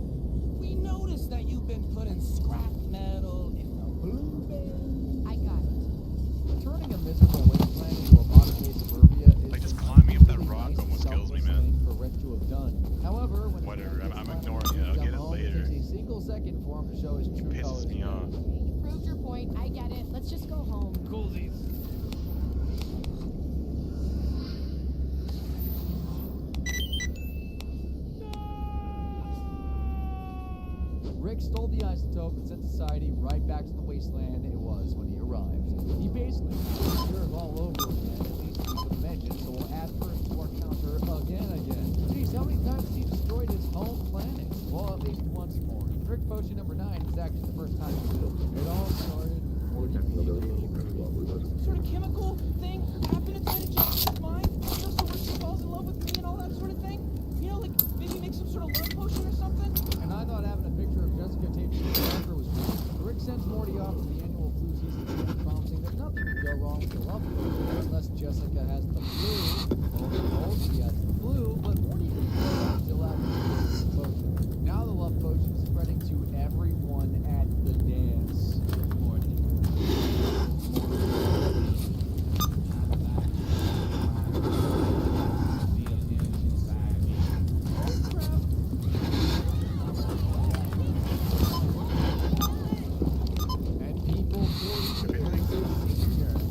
for him to show his true colors. Pisses me off. You proved your point. I get it. Let's just go home. Coolsies. Rick stole the isotope and sent society right back to the wasteland it was when he arrived. He basically deserved all over again, at least he's the vengeance, so we'll add first to our counter again. Geez, how many times has he destroyed his home planet? Well, at least once more. Rick potion number 9 is actually the first time he did it. It all started with Some sort of chemical thing happened inside of Jessica's mind. You know, so where she falls in love with me and all that sort of thing. You know, like maybe make some sort of love potion or something. And I thought having a picture of Jessica taped to the Stalker was cool. Rick sends Morty off to the annual flu season, promising that nothing could go wrong with the love potion unless Jessica has the flu. Well, she has the flu, but Morty didn't know that until after the potion. Now the love potion is spreading to everyone at the dance. Morty.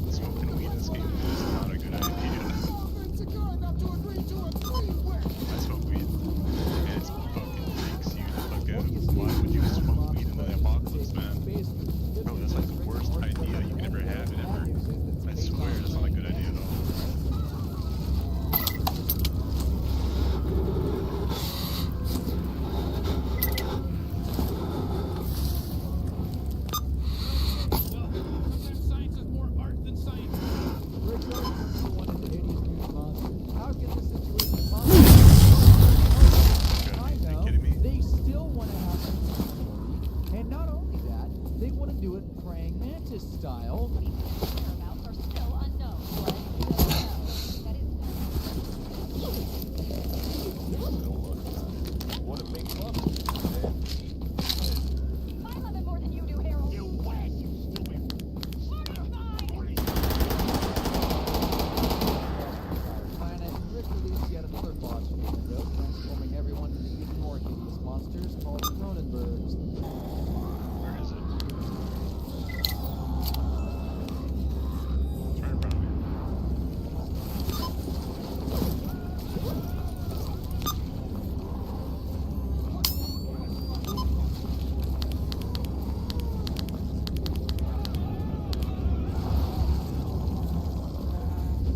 Smoking weed in this game is not a good idea. I smoke weed. And it fucking freaks you the fuck out. Why would you smoke weed in the apocalypse, man? Bro, that's like the worst idea you could ever have it ever. I swear, that's not a good idea at all. Sometimes science is more art than science. Rick wanted the hideous huge monster. How could this situation possibly? I know. They still want to have it. And not only that, they want to do it praying mantis style. Whereabouts are still unknown. Want to make love? I love it more than you do, Harold. You wish! Planet, Rick released yet another boss antidote, transforming everyone into even more hideous monsters called Cronenbergs. Where is it? It's right in front of me.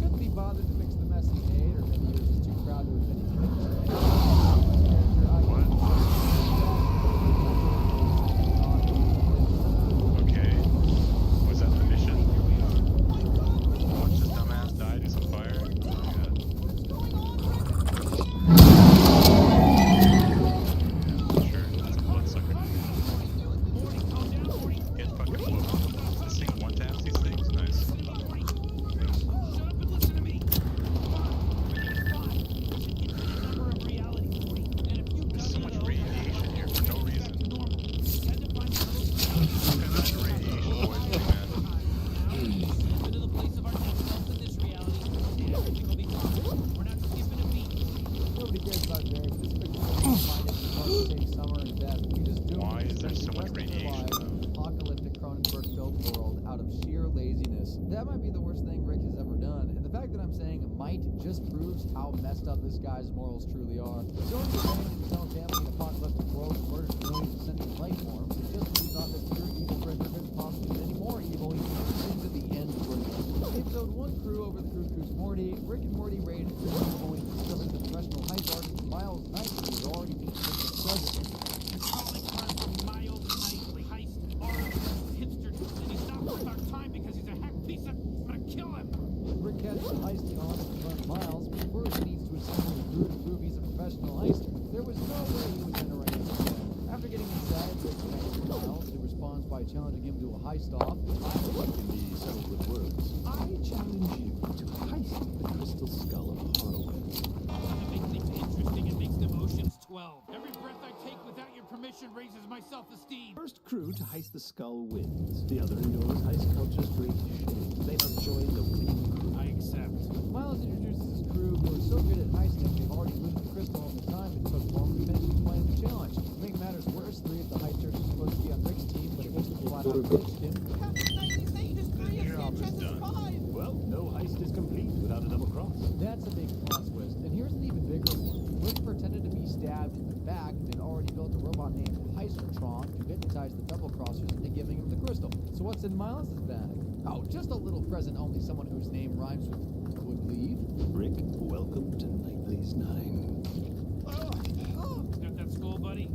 Couldn't be bothered to fix the mess he made, or maybe he was just too proud to admit he did it. Okay. Was that the mission? Watch this dumbass die to some fire? Sure, that's a bloodsucker. Get fucking blown. This thing one-taps these things? Nice. There's so much radiation here for no reason. Fucking that's radiation poisoning, man. Into the place of our next self in this reality, and everything will be fine. We're not skipping a beat. Nobody cares about Jerry, but this picture doesn't find it because it takes summer and death. We just do Why is there so much radiation, though? Apocalyptic Cronenberg-filled world out of sheer laziness. That might be the worst thing Rick has ever done, and the fact that I'm saying might just proves how messed up this guy's morals truly are. So he's planning to tell family in apocalyptic world and murdered millions of sentient life forms, and just when he thought this pure evil prisoner couldn't possibly be any more evil, he turns into the end world. Episode 1 crew over the Cruise Morty. Rick and Morty raid Boeing discovered the professional heist artist Miles Knightley was already meeting with the president. Calling card from Miles Knightley. Heist, artist, hipster, and he's not worth our time because he's a hack piece of... I'm gonna kill him! Rick catches the heist on to confront Miles, but first he needs to assemble the crew to prove he's a professional heist. There was no way he was going to arrange it. After getting inside, Rick connects with Miles, who responds by challenging him to a heist-off. What can be settled with words? I challenge you to heist the crystal skull of Horowitz. To make things interesting, it makes them Ocean's 12. Every breath I take without your permission raises my self-esteem. First crew to heist the skull wins. The other endures heist culture's great shame. They must join the winning crew. I accept. Miles introduces his crew, who are so good at heisting they've already looted the crystal in the time it took for him to finish playing the challenge. To make matters worse, 3 of the heisters are supposed to который год. Well, no heist is complete without a double cross. That's a big plot twist. And here's an even bigger one. Rick pretended to be stabbed in the back, then already built a robot named Heistertron to hypnotize the double crossers into giving him the crystal. So what's in Miles' bag? Oh, just a little present only someone whose name rhymes with would leave. Rick, welcome to Nightly's 9. Got that skull, buddy?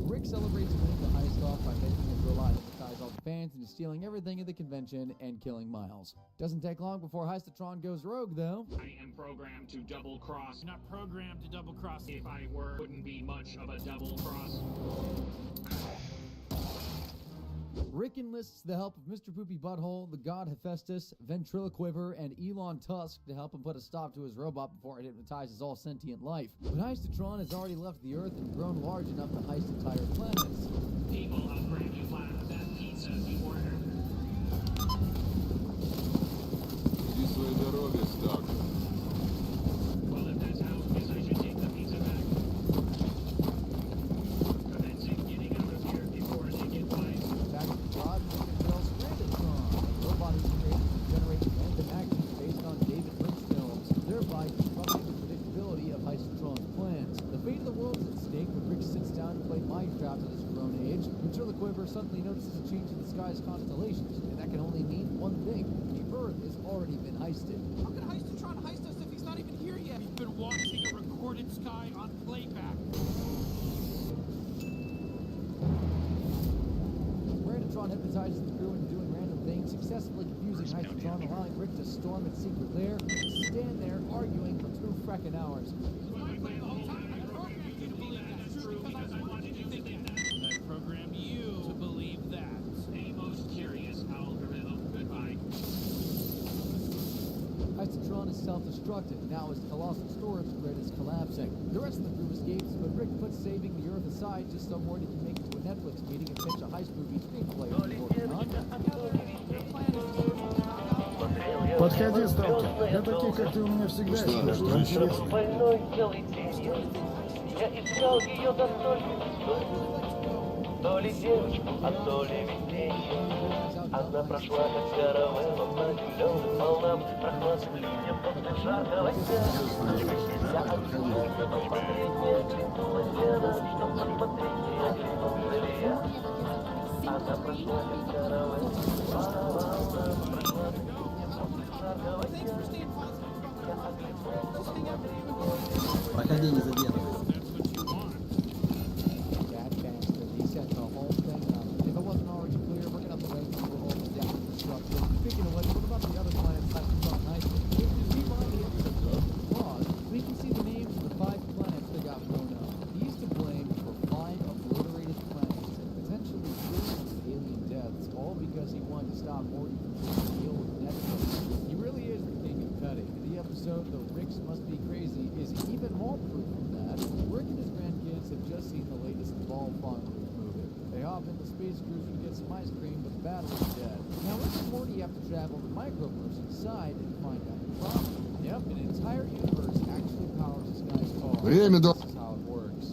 Rick celebrates winning the heist off by making his robot hypnotize all the fans into stealing everything at the convention and killing Miles. Doesn't take long before Heistatron goes rogue, though. I am programmed to double cross. Not programmed to double cross. If I were, wouldn't be much of a double cross. Rick enlists the help of Mr. Poopy Butthole, the god Hephaestus, Ventriloquiver, and Elon Tusk to help him put a stop to his robot before it hypnotizes all sentient life. But Heistatron has already left the Earth and grown large enough to heist entire planets. People upgrade you planet that pizza you ordered. Иди своей дорогой, Stalker. Well, if that's how it is, I should take the pizza back. Commencing getting out of here before they get wise. Back to the broad Nickel Strandedtron, a robot who's created to generate random actions based on David Lynch films, thereby disrupting the predictability of Heistatron's plans. The fate of the world is at stake when Rick sits down to play Minecraft at his grown age. Ventriloquiver suddenly notices a change in the sky's constellations, and that can only mean one thing. The Earth has already been heisted. How can Heistatron heist us if he's not even here yet? We've been watching a recorded sky on playback. Randatron hypnotizes the crew into doing random things, successfully confusing Heistatron, allowing Rick to storm its secret lair, and stand there arguing for 2 frackin' hours. I programmed you to believe that. A most curious algorithm. Goodbye. Heistatron is self-destructed. Now his colossal storage grid is collapsing. The rest of the crew escapes, but Rick puts saving the Earth aside just so Morty can make it to a Netflix meeting and pitch a heist movie screenplay. Подходи, Сталкер. Для таких, как ты, у меня всегда есть кое-что интересное. Больной целый день я искал ее до стольких то ли девочку, а то ли видение. Она прошла, как каравелла по зеленым волнам, прохладным линиям после жаркого дня. Я оглянулся посмотреть, не оглянулась ли она, чтоб посмотреть, не оглянулся ли я. Она прошла, как каравелла по волнам, прохладным линиям после жаркого дня. Я оглянулся посмотреть. Проходи, не задерживайся. He set the whole thing up. If it wasn't already clear, we're gonna have to wait until all the death and destruction. Speaking of which, what about the other planets Heistatron heisted? If you rewind the episode of Claws, we can see the names of the 5 planets that got blown up. He's to blame for 5 obliterated planets and potentially billions of alien deaths, all because he wanted to stop Morty from deal with Netflix. He really is the king of cutting. In the episode, The Ricks Must Be Crazy, is even more proof of that. Rick and his grandkids have just seen the latest Ball Farm movie. They hop in the space cruiser to get some ice cream, but the battery's dead. Now, Rick and Morty have to travel the microverse inside and find out the problem. Yep, an entire universe actually powers this guy's car. Время до... This is how it works.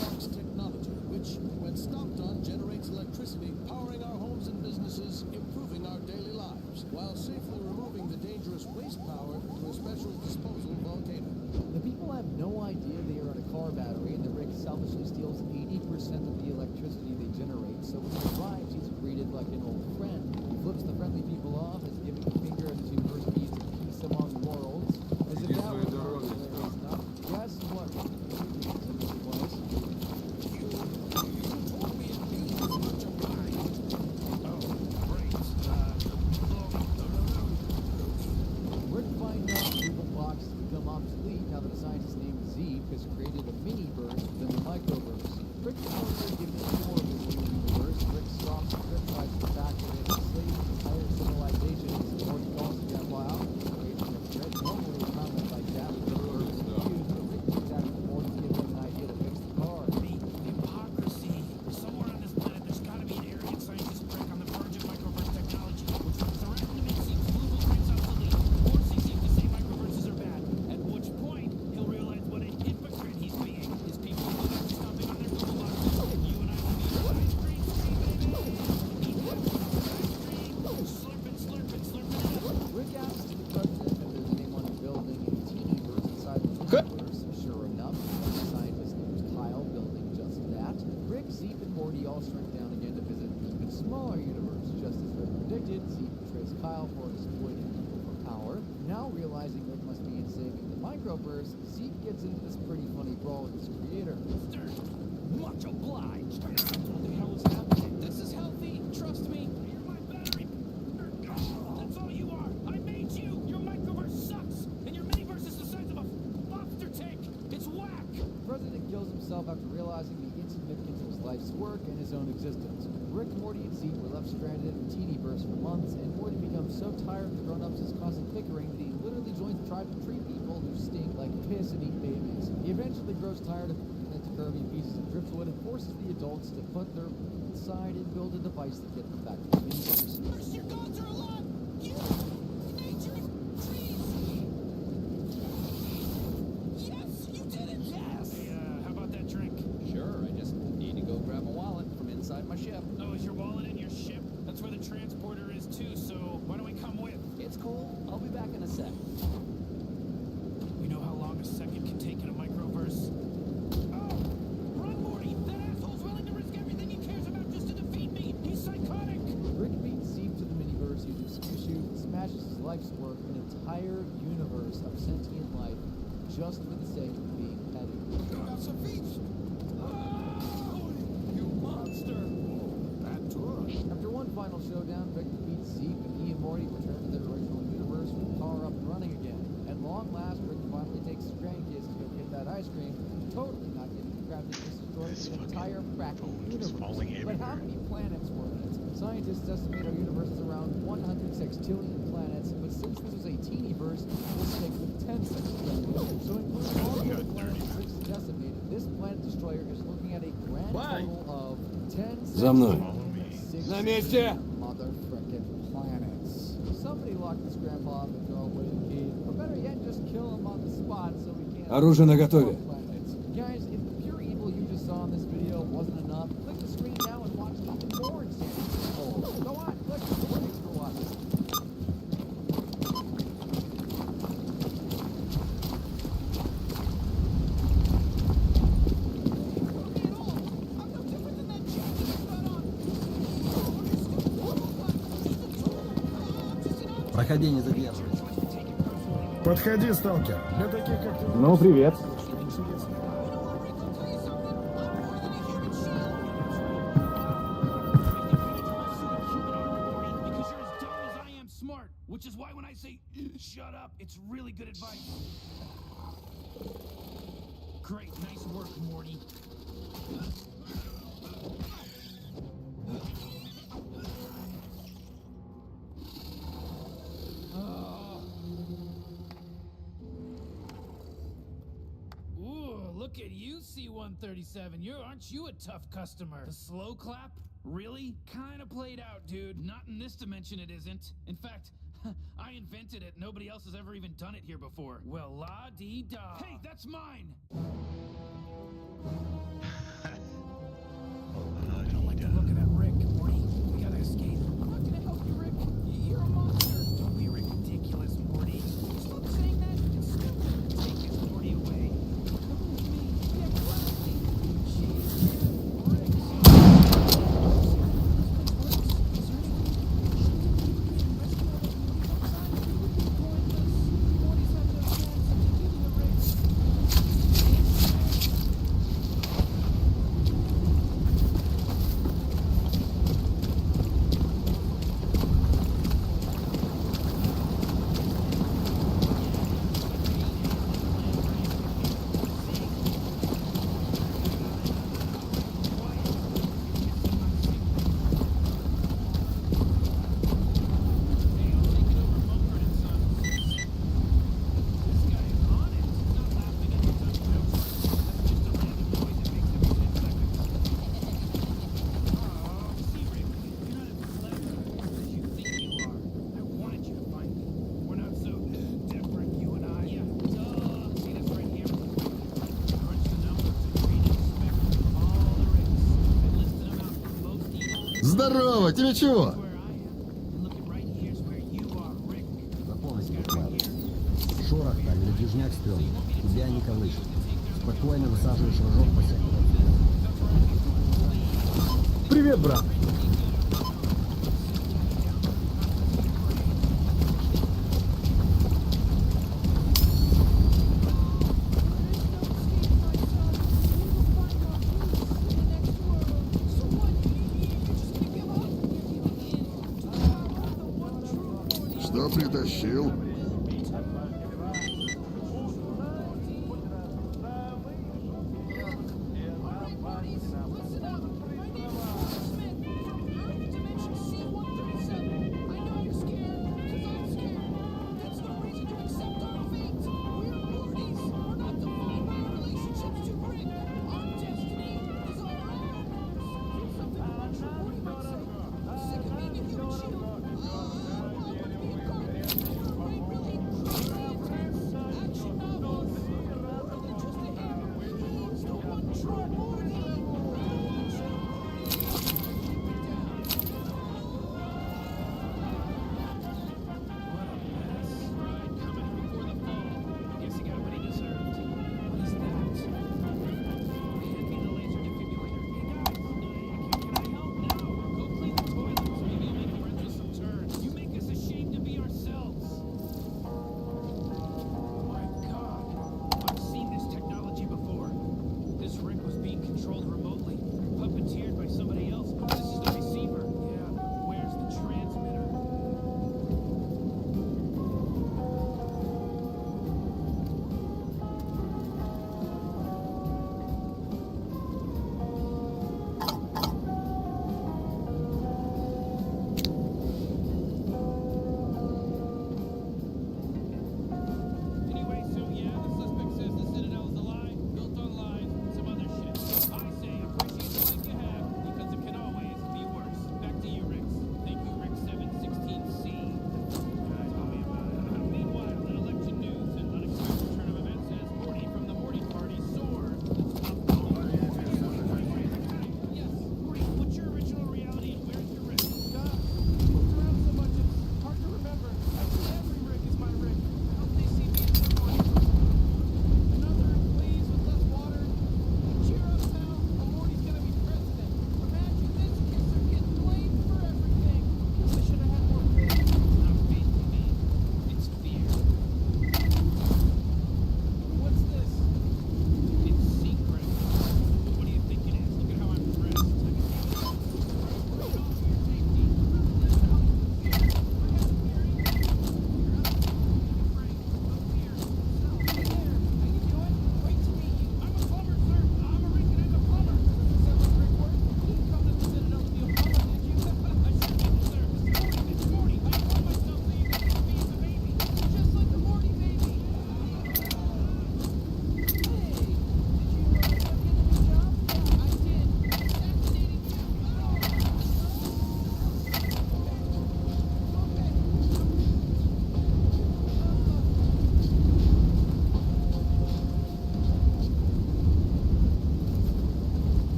Fox technology, which, when stopped on, generates electricity, powering our homes and businesses, improving our daily lives, while safely removing the dangerous waste power to a special disposal volcano. The people have no idea they are in a car battery, and the Rick selfishly steals 80% of the electricity they generate, so when he arrives, he's greeted like an old friend. He flips the friendly people off, as giving the finger as the universe needs peace among worlds. As if that was enough. Guess what? Rick finds out the evil box has become obsolete now that a scientist named Zeke has created a mini-verse within the microverse. Rick is only given a 4 of this new universe. Rick stops and tries to back Zeke and Morty all shrink down again to visit an even smaller universe. Just as Rick predicted, Zeke betrays Kyle for exploiting people for power. Now realizing Rick must be in saving the microverse, Zeke gets into this pretty funny brawl with his creator. Much obliged. What the hell is happening? This is healthy. Trust me. You're my battery. That's all you are. I made you. Your microverse sucks, and your miniverse is the size of a lobster tank. It's whack. The president kills himself after realizing the insignificance of his life's work and his own existence. Rick, Morty, and Zeke were left stranded in the Teenyverse for months, and Morty becomes so tired of the grown-ups' constant bickering that he literally joins the tribe to treat people who stink like piss and eat babies. He eventually grows tired of curvy pieces of driftwood and forces the adults to put their inside and build a device to get them back to the miniverse. First, your gods are alive! You! Nature and trees! Yes! You did it! Yes! Hey, how about that drink? Sure, I just need to go grab a wallet from inside my ship. Oh, is your wallet in your ship? That's where the transporter is too, so why don't we come with? It's cool. I'll be back in a sec. You know how long a second can take in a microverse? Rick beats Zeke to the miniverse using Squishu and smashes his life's work, an entire universe of sentient life, just for the sake of being petty. You monster! Bad touch. After one final showdown, Rick defeats Zeke, and he and Morty return to their original universe with the car up and running again. At long last, Rick finally takes his grandkids to go get that ice cream, totally not getting the crap that just destroyed an entire fractal universe. But how many planets were in it? Scientists estimate our universe is around 106 trillion planets, but since this is a Teenyverse, we'll stick with 10 sextillion. So including all the other planets Rick decimated, this planet destroyer is looking at a grand total of 10 На месте! motherfucking planets. Somebody lock this grandpa up and throw away the key, or better yet, just kill him on the spot so we can't. Оружие наготове. Guys, if the pure evil you just saw in this video wasn't enough, click the screen now and watch even more insanity. Go on, click. Thanks for watching. Проходи, не задерживайся. Подходи, сталкер. Для таких, как ты... Ну, привет. Which is why when I say shut up, it's really good advice. Great, nice work, Morty. Ooh, look at you, C-137. Aren't you a tough customer? The slow clap? Really? Kinda played out, dude. Not in this dimension it isn't. In fact, I invented it. Nobody else has ever even done it here before. Well, la-dee-da. Hey, that's mine! I don't like that. Looking at Rick, Morty. We gotta escape. I'm not gonna help you, Rick. You're a monster. Don't be ridiculous, Morty. Stop saying that. It's stupid. Take this Morty away. Come with me. Get blasting. Jeez, Rick. Здорово, тебе чего? Запомните, Клавы. Шорох там или движняк стрёмный. Тебя не колышет. Спокойно высаживаешь рожок по сектору. Где брат? Что притащил?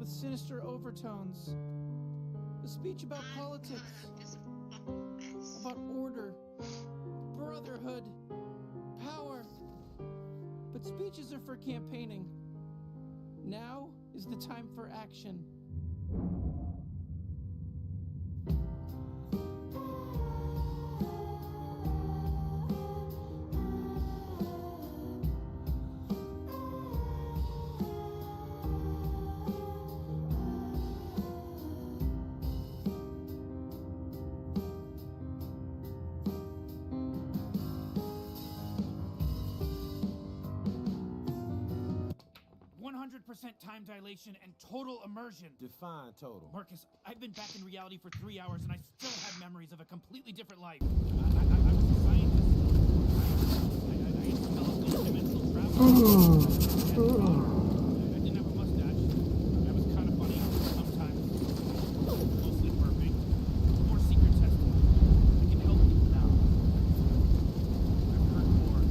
sinister overtones. A speech about politics, about order, brotherhood, power. But speeches are for campaigning. Now is the time for action. time dilation and total immersion. Define total. Marcus, I've been back in reality for 3 hours and I still have memories of a completely different life. I was a scientist. I used to develop dimensional travel. I didn't have a mustache. I was kind of funny sometimes. Mostly perfect. More secret testing. I can help people now. I've heard more.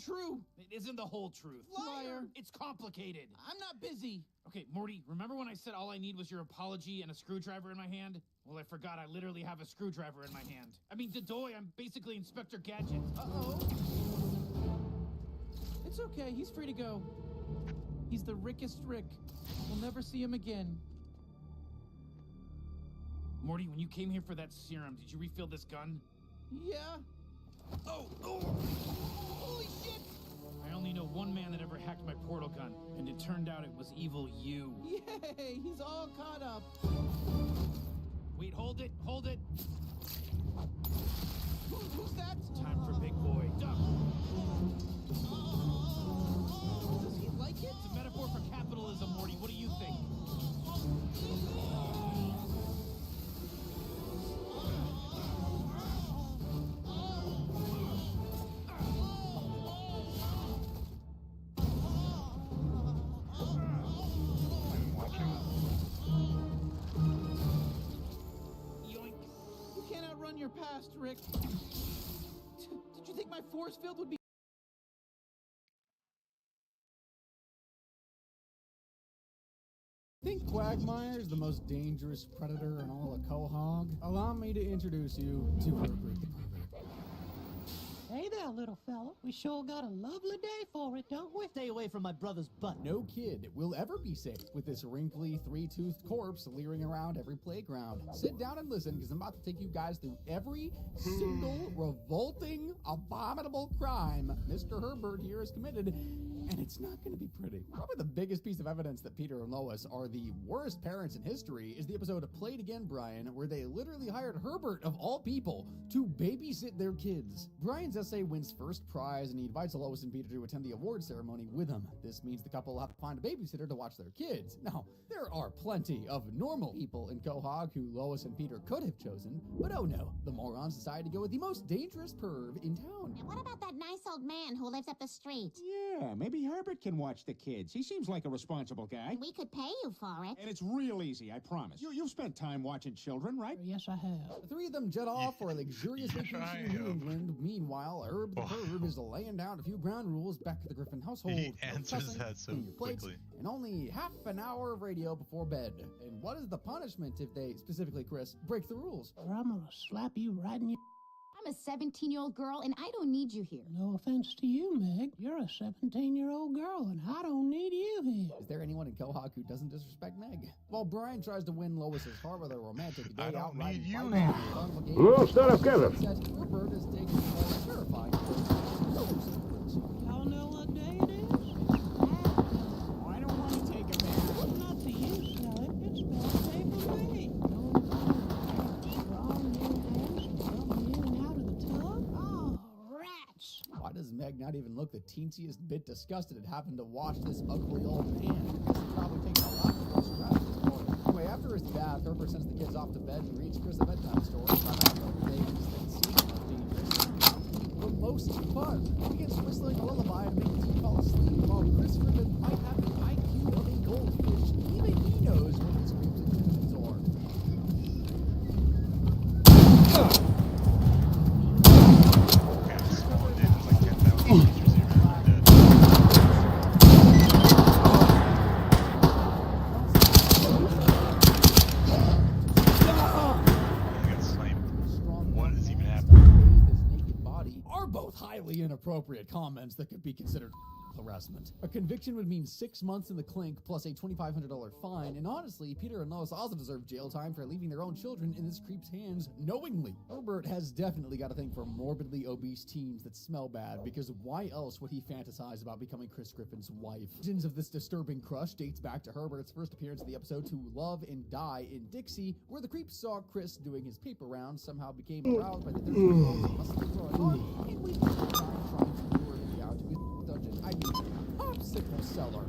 true. It isn't the whole truth. Liar. It's complicated. I'm not busy. Okay, Morty, remember when I said all I need was your apology and a screwdriver in my hand? Well, I forgot I literally have a screwdriver in my hand. I mean, Dadoy, I'm basically Inspector Gadget. Uh-oh. It's okay, he's free to go. He's the Rickest Rick. We'll never see him again. Morty, when you came here for that serum, did you refill this gun? Yeah. Oh! Holy shit! I only know one man that ever hacked my portal gun, and it turned out it was evil you. Yay, he's all caught up. Wait, hold it, hold it. Who's that? Time for big boy. Duck! Does he like it? It's a metaphor for capitalism, Morty. What do you think? You can't outrun your past, Rick. Did you think my force field would be... Think Quagmire's the most dangerous predator in all of Quahog? Allow me to introduce you to Herbert the Pervert. Hey there, little fella. We sure got a lovely day for it, don't we? Stay away from my brother's butt. No kid will ever be safe with this wrinkly, three-toothed corpse leering around every playground. Sit down and listen, because I'm about to take you guys through every single revolting, abominable crime Mr. Herbert here has committed, and it's not going to be pretty. Probably the biggest piece of evidence that Peter and Lois are the worst parents in history is the episode of Play It Again, Brian, where they literally hired Herbert, of all people, to babysit their kids. Brian's essay wins first prize, and he invites Lois and Peter to attend the award ceremony with him. This means the couple will have to find a babysitter to watch their kids. Now, there are plenty of normal people in Quahog who Lois and Peter could have chosen, but oh no, the morons decided to go with the most dangerous perv in town. And what about that nice old man who lives up the street? Yeah, maybe Herbert can watch the kids. He seems like a responsible guy. We could pay you for it. And it's real easy, I promise. You've spent time watching children, right? Yes, I have. The three of them jet off for a luxurious vacation in New England. Meanwhile, Herb the Perv is laying down a few ground rules back to the Griffin household. He answers that so quickly. And only half an hour of radio before bed. And what is the punishment if they, specifically Chris, break the rules? Or I'm gonna slap you right in your... I'm a 17-year-old girl, and I don't need you here. No offense to you, Meg. You're a 17-year-old girl, and I don't need you here. Is there anyone in Quahog who doesn't disrespect Meg? While Brian tries to win Lois's heart with a romantic day out riding bikes, Hello, Startup Kevin. Herbert is taking a terrifying approach. Y'all know what day it is? I don't want to take a bath. Well, not to you, Snowy. It's that day for me. Strong new hands to help me in and out of the tub. Oh, rats. Why does Meg not even look the teensiest bit disgusted at having to wash this ugly old man? This is probably taking a lot to go scratch this morning. Anyway, after his bath, Herbert sends the kids off to bed and reads Chris a bedtime story about how things that seem dangerous. The most fun. He begins whistling a lullaby to make the teen fall asleep, while Chris Griffin might have the IQ of a goldfish. Even he knows what his screams intentions are. What is even happening? His naked body are both highly inappropriate comments that could be considered harassment. A conviction would mean 6 months in the clink plus a $2,500 fine, and honestly, Peter and Lois also deserve jail time for leaving their own children in this creep's hands knowingly. Herbert has definitely got a thing for morbidly obese teens that smell bad, because why else would he fantasize about becoming Chris Griffin's wife? Origins of this disturbing crush dates back to Herbert's first appearance in the episode To Love and Die in Dixie, where the creep saw Chris doing his paper round, somehow became aroused by the 13-year-old's muscly growing arm, and we trying to lure him out to his dungeon. I mean, popsicle seller.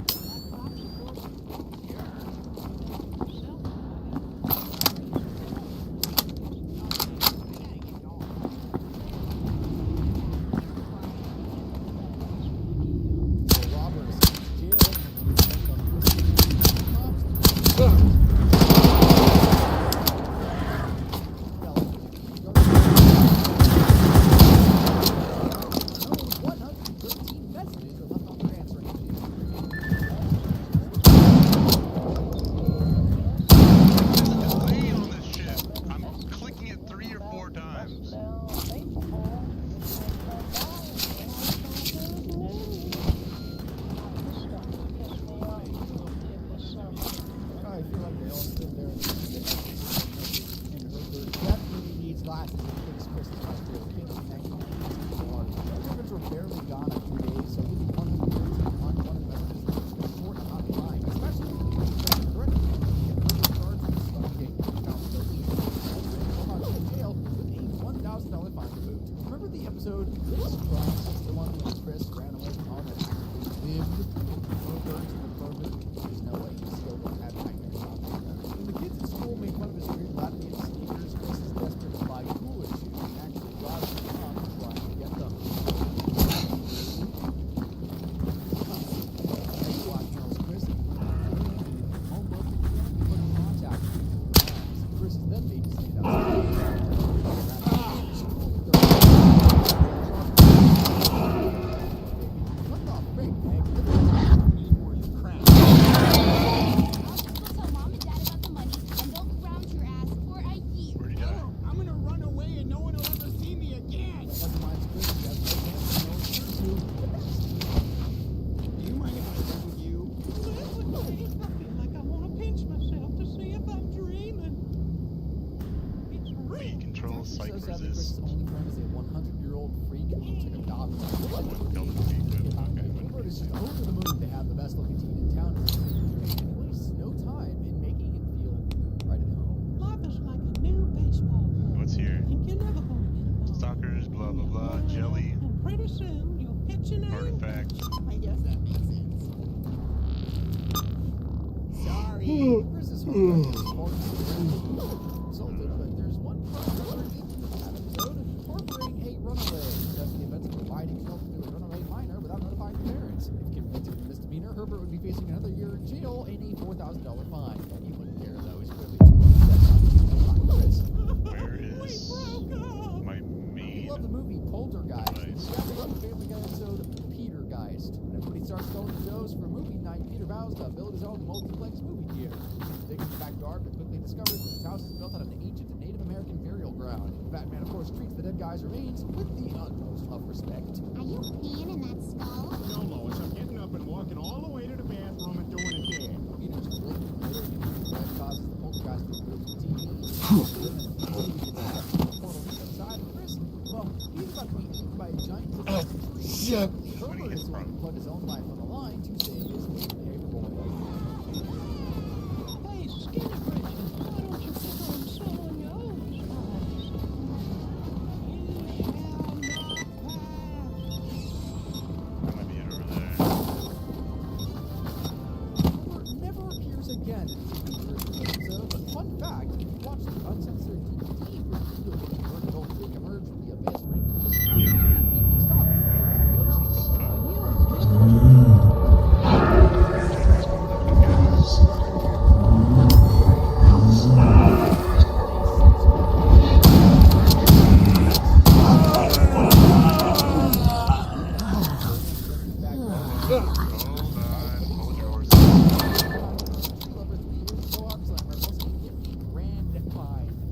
great, Meg. Need more of your crap. I'll tell Mom and Dad about the money, and they'll ground your ass for a year. Where'd he die? I'm gonna run away and no one will ever see me again. Doesn't mind Chris, he has no chance to know it's true. Do you mind if I run with you? I feel like I want to pinch myself to see if I'm dreaming. It's We real. control So sight sadly, resist. Chris's only friend is a 100-year-old freak who looks like a dog. Herbert is just over the moon to have the best looking teen in town. And he wastes no time in making him feel right at home. Life is like a new baseball ball. What's here? Think you're never going to hit a ball. Stalkers, blah blah blah, jelly, And pretty soon you're pitching out. artifact. I guess that makes sense. Sorry. Chris's home is consulted, but there's one problem in that episode incorporating a runaway. Just the events of providing shelter to a runaway minor without notifying the parents. If convicted of misdemeanor, Herbert would be facing another year in jail and a $4,000 fine. He wouldn't care though. He's clearly too upset by Chris. Where is my If main? you love the movie Poltergeist, Nice. you have to love the Family Guy episode Petergeist. When everybody starts going to shows for movie night, Peter vows to build his own multiplex movie theater. He digs in the backyard, but quickly discovers that his house is built on an ancient Native American burial ground. Batman, of course, treats the dead guy's remains with the utmost of respect. Are you peeing in that skull? No, Lois, I'm getting up and walking all the way to the bathroom and doing it there. Peter's thrilled with the that causes the poltergeist to improve the TV. Portal inside Chris. Well, he's about to be eaten by a giant Shit. Herbert is willing to put his own life on the line to save his neighbor boy. Hey, Skinny Britches, why don't you pick on someone your own size? You shall not pass. That might be it over there. Herbert never appears again in the TV version of the episode, but fun fact, if you watch the uncensored DVD version of it, where the old thing emerged from the abyss, right? Stop.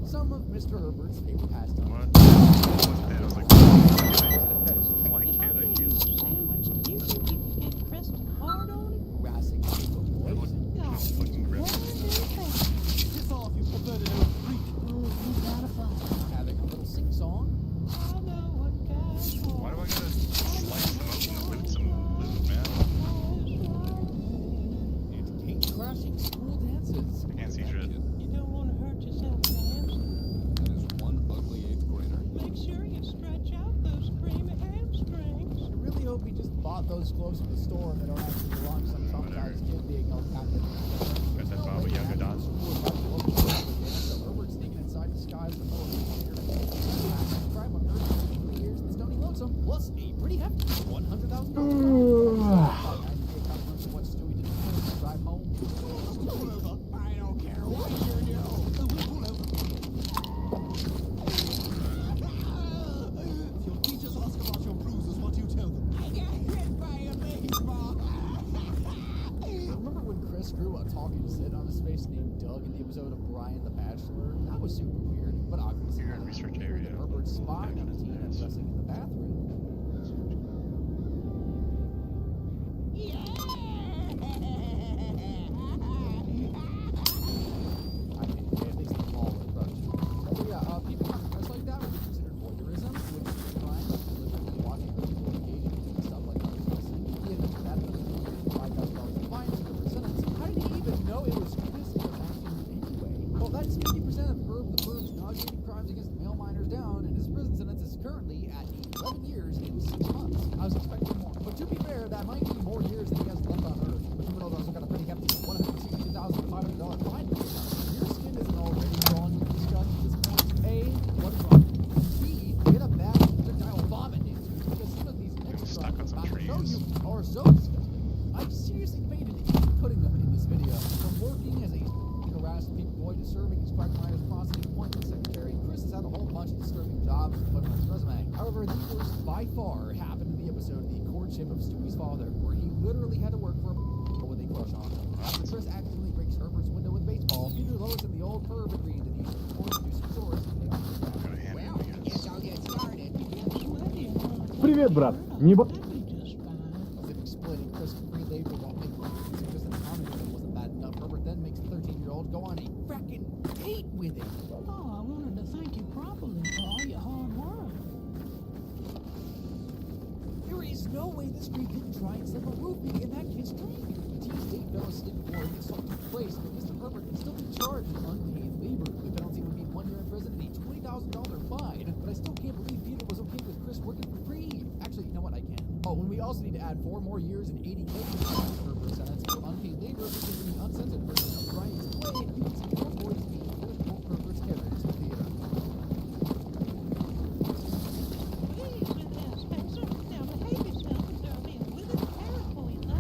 Some of Mr. Herbert's favorite pastimes. What? I was like, why can't I use it? Sandwich, do you think you can get Chris hard on it? Harassing people boys. No. Fucking grip. Piss off, you pathetic little freak. Oh, you gotta fight. Having a little sing-song. I know what guys Why do I gotta slice them open and loot some loot, man? And Kate crashing school dances. I can't see shit. You don't want to hurt yourself, Vance. That is one ugly 8th grader. Make sure you stretch out those creamy hamstrings. I really hope he just bought those clothes from the store and they don't actually belong to some traumatized kid being held captive. Got that Baba Yaga dot. So Herbert's sneaking inside disguise before he crime on Earth for 3 years in Stony Lonesome, plus a pretty hefty $100,000. What Stewie did to drive home. I don't care what you do. If your teachers ask about your bruises, what do you tell them? I got hit by a baseball. Remember when Chris grew a talking zit on his face named Doug in the episode of Brian the Bachelor? That was super weird, but obviously Here in research area. Herbert's spying on the teen and dressing in the bathroom. I think at least the ball was crushed. So yeah, people who dress like that would be considered voyeurism, which is a crime of deliberately watching other people engaging in stuff like that. He admitted that in the $5,000 fine and the sentence. How did he even know it was Chris who acted anyway? Well, that's 50% of Herb the Bird's nauseating crimes against male minors down, and his prison sentence is currently at 11 years and 6 months. I was expecting more. But to be fair, that might be more years than he has left on Earth. The criminal's also got a pretty hefty $162,500 fine. Your skin isn't already wrong to discuss at this point. A, what is wrong? B, get a bad projectile vomit into you, because some of these next Stuck on crimes some I'm about to show trees. you are so disgusting. I've seriously debated even putting them in this video. From working as a harassed people boy to serving as Quagmire's prosecute appointment secretary, Chris has had a whole bunch of disturbing jobs to put on his resume. However, the worst by far happened in the episode The Courtship of Stewie's Father, where he literally had to work for a with a crush on him. After Chris accidentally breaks Herbert's window with a baseball, Peter, Lois, and the old perv agree to use the force to do some chores and pay off the debt. Well, I guess I'll get started. Привет, брат. Не бо... As if exploiting Chris for free labor while making Chris an communism wasn't bad enough, Herbert then makes the 13-year-old go on a frackin' date with him. Oh, I wanted to thank you properly for all your hard work. There is no way this creep didn't try and set a roofie in that kid's drink. The teen state fellow slipped before the assault took place, but Mr. Herbert can still be charged with unpaid labor. The penalty would be 1 year in prison and a $20,000 fine. But I still can't believe Peter was okay with Chris working for free. Actually, you know what? I can. Oh, and we also need to add 4 more years and 80 days to Herbert's sentence for unpaid labor because in the uncensored version of Brian's play, you can see more boys being killed for Herbert's characters in the theater. Please, with that, Spencer. Now behave yourself and start being wicked terrible, you know?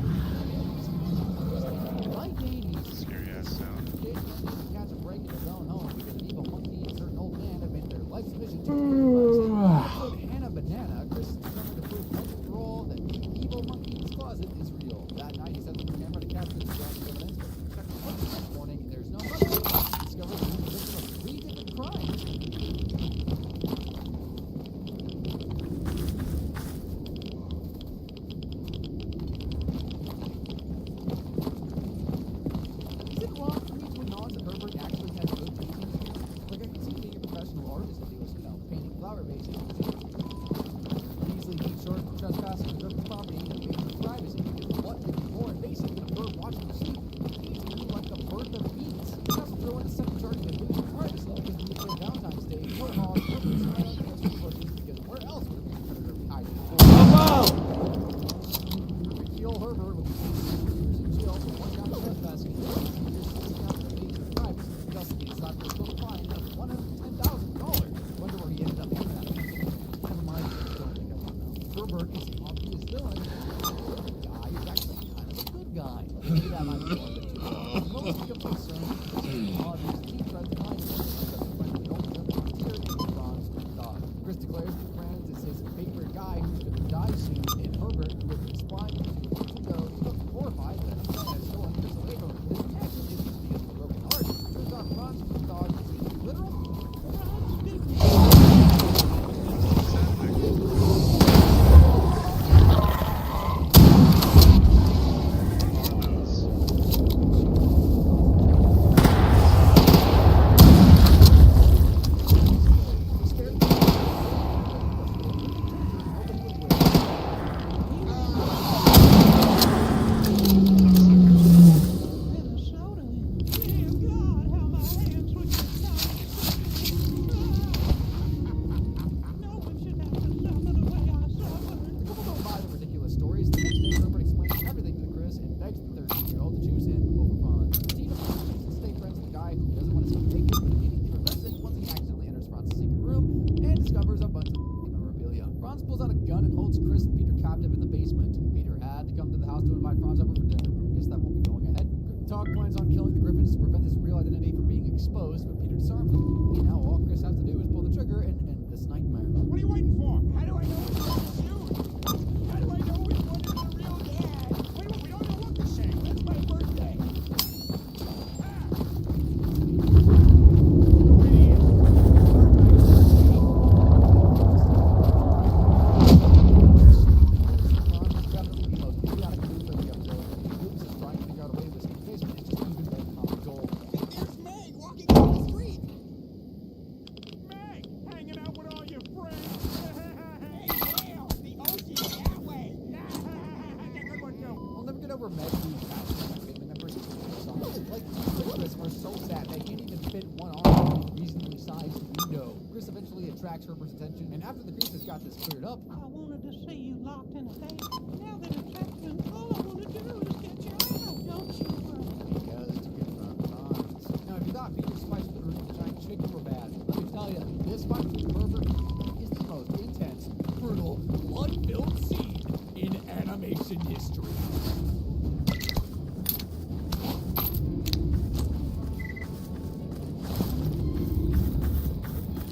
Right, Danny. Scary ass sound. Kid can't even catch a break in his own home because an evil monkey and a certain old man have made their life's mission to episode Hannah Banana, Chris is determined to prove once and for all that the evil monkey in his closet is real. That night he sets up the camera to capture the surrounding evidence, but check the footage the next morning and there's no monkey. He discovers he's the victim of 3 different crimes. Is it wrong for me to acknowledge that Herbert actually has good taste in his hair? Like, I can see being a professional artist if he was, painting flower vases. Easily keep short from trespassing on Herbert's property and invading his privacy, because what could be more invasive than a bird watching you sleep? He's really like the birth of bees. He also throw in a second charge of invasion of privacy because when you play Valentine's Day, no laws, Herbert's silent answer to bushes because where else would a predator be hiding? Kill Herbert will be 6 years in jail for 1 count of trespassing and 6 years count of invasion of privacy. He also gets slapped with a total fine of $110,000. Wonder where he ended up paying that. Never mind, I don't think I want to know. Herbert is the obvious villain. The guy is actually kind of a good guy. Maybe that might be a little bit too far. Most of the concern is the obvious team tries to find him. Except the friend of the old German volunteer named Franz Dog. Chris declares that Franz is his favorite guy who's going to die soon, and Herbert, who has been spying on 2 weeks ago, looks horrified that his son has stolen Chris away from him. His reaction isn't because of a broken heart. Turns out Franz Dog is literal. Minnesota. Dear God, how my hands would get tired. No one should have to suffer the way I suffered. People don't buy the ridiculous stories. The next day, Herbert explains everything to Chris and begs the 13-year-old to choose him over Franz. Steve chooses to stay friends with the guy who doesn't want to see him naked, but immediately regrets it once he accidentally enters Franz's secret room and discovers a bunch of memorabilia. Franz pulls out a gun and holds Chris and Peter captive in the basement. Peter had to come to the house to invite Franz over for dinner. Guess that won't be going ahead. Talk plans on killing the Griffins to prevent his real identity from being exposed, but Peter disarms him. Now all Chris has to do is pull the trigger and end this nightmare. What are you waiting for? How do I know which one to shoot? How do I know which one is the real dad? Wait, we don't even look the same. That's my birthday. There's Meg walking down the street. Meg, hanging out with all your friends. Hey, Dale, the ocean's that way. That's a good one, too. I'll never get over Meg being passionate about family members and songs. Like, Chris are so sad they can't even fit one arm in a reasonably sized window. Chris eventually attracts Herbert's attention, and after the priest has got this cleared up, I wanted to see you locked in a cage. Now that it's happened, all I want to do is get you out. Don't you worry. because to confront Franz. Now, if you thought Peter's fight with the giant chicken were bad, let me tell you, this fight with Herbert is the most intense, brutal, blood-filled scene in animation history.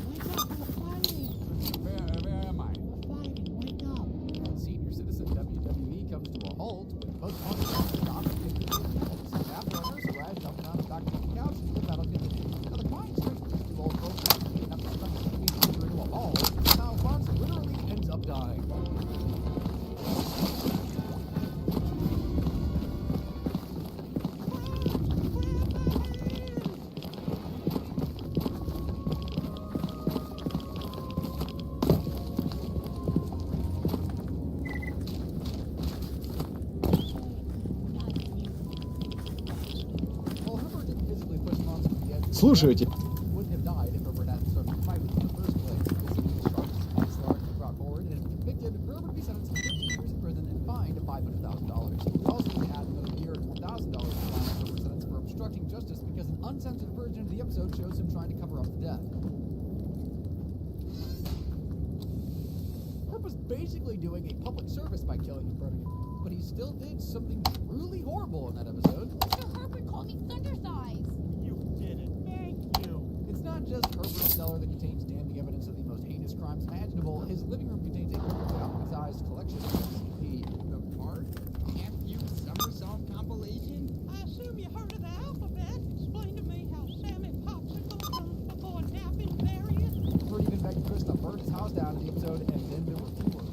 Wake up, we're fighting. Where am I? We're fighting. Wake up. Senior citizen Most wanted adopted kids in the animals. After our nurse arrives, jumping on the back of the couch, the battle continues. Now the quiet strength of these two old folks is enough to suck the baby into a ball. Now Franz literally ends up dying. Слушайте. Wouldn't have died if Herbert hadn't started the fight with him in the first place. This charges against Lark were brought forward, and if convicted, Herbert would be sentenced to 15 years in prison and fined $500,000. He also would add another year and $1,000 to Herbert's sentence for obstructing justice because an uncensored version of the episode shows him trying to cover up the death. Herb was basically doing a public service by killing and burning him, but he still did something truly horrible in that episode. Mr. Herbert called me Thunder Thighs. It's not just Herbert's cellar that contains damning evidence of the most heinous crimes imaginable. His living room contains a alphabetized collection of the part F.U. Somersault compilation. I assume you heard of the alphabet. Explain to me how Sammy Popsicle comes before Nap and Various. Herbert even begged Chris to burn his house down in the episode, and then there were fewer.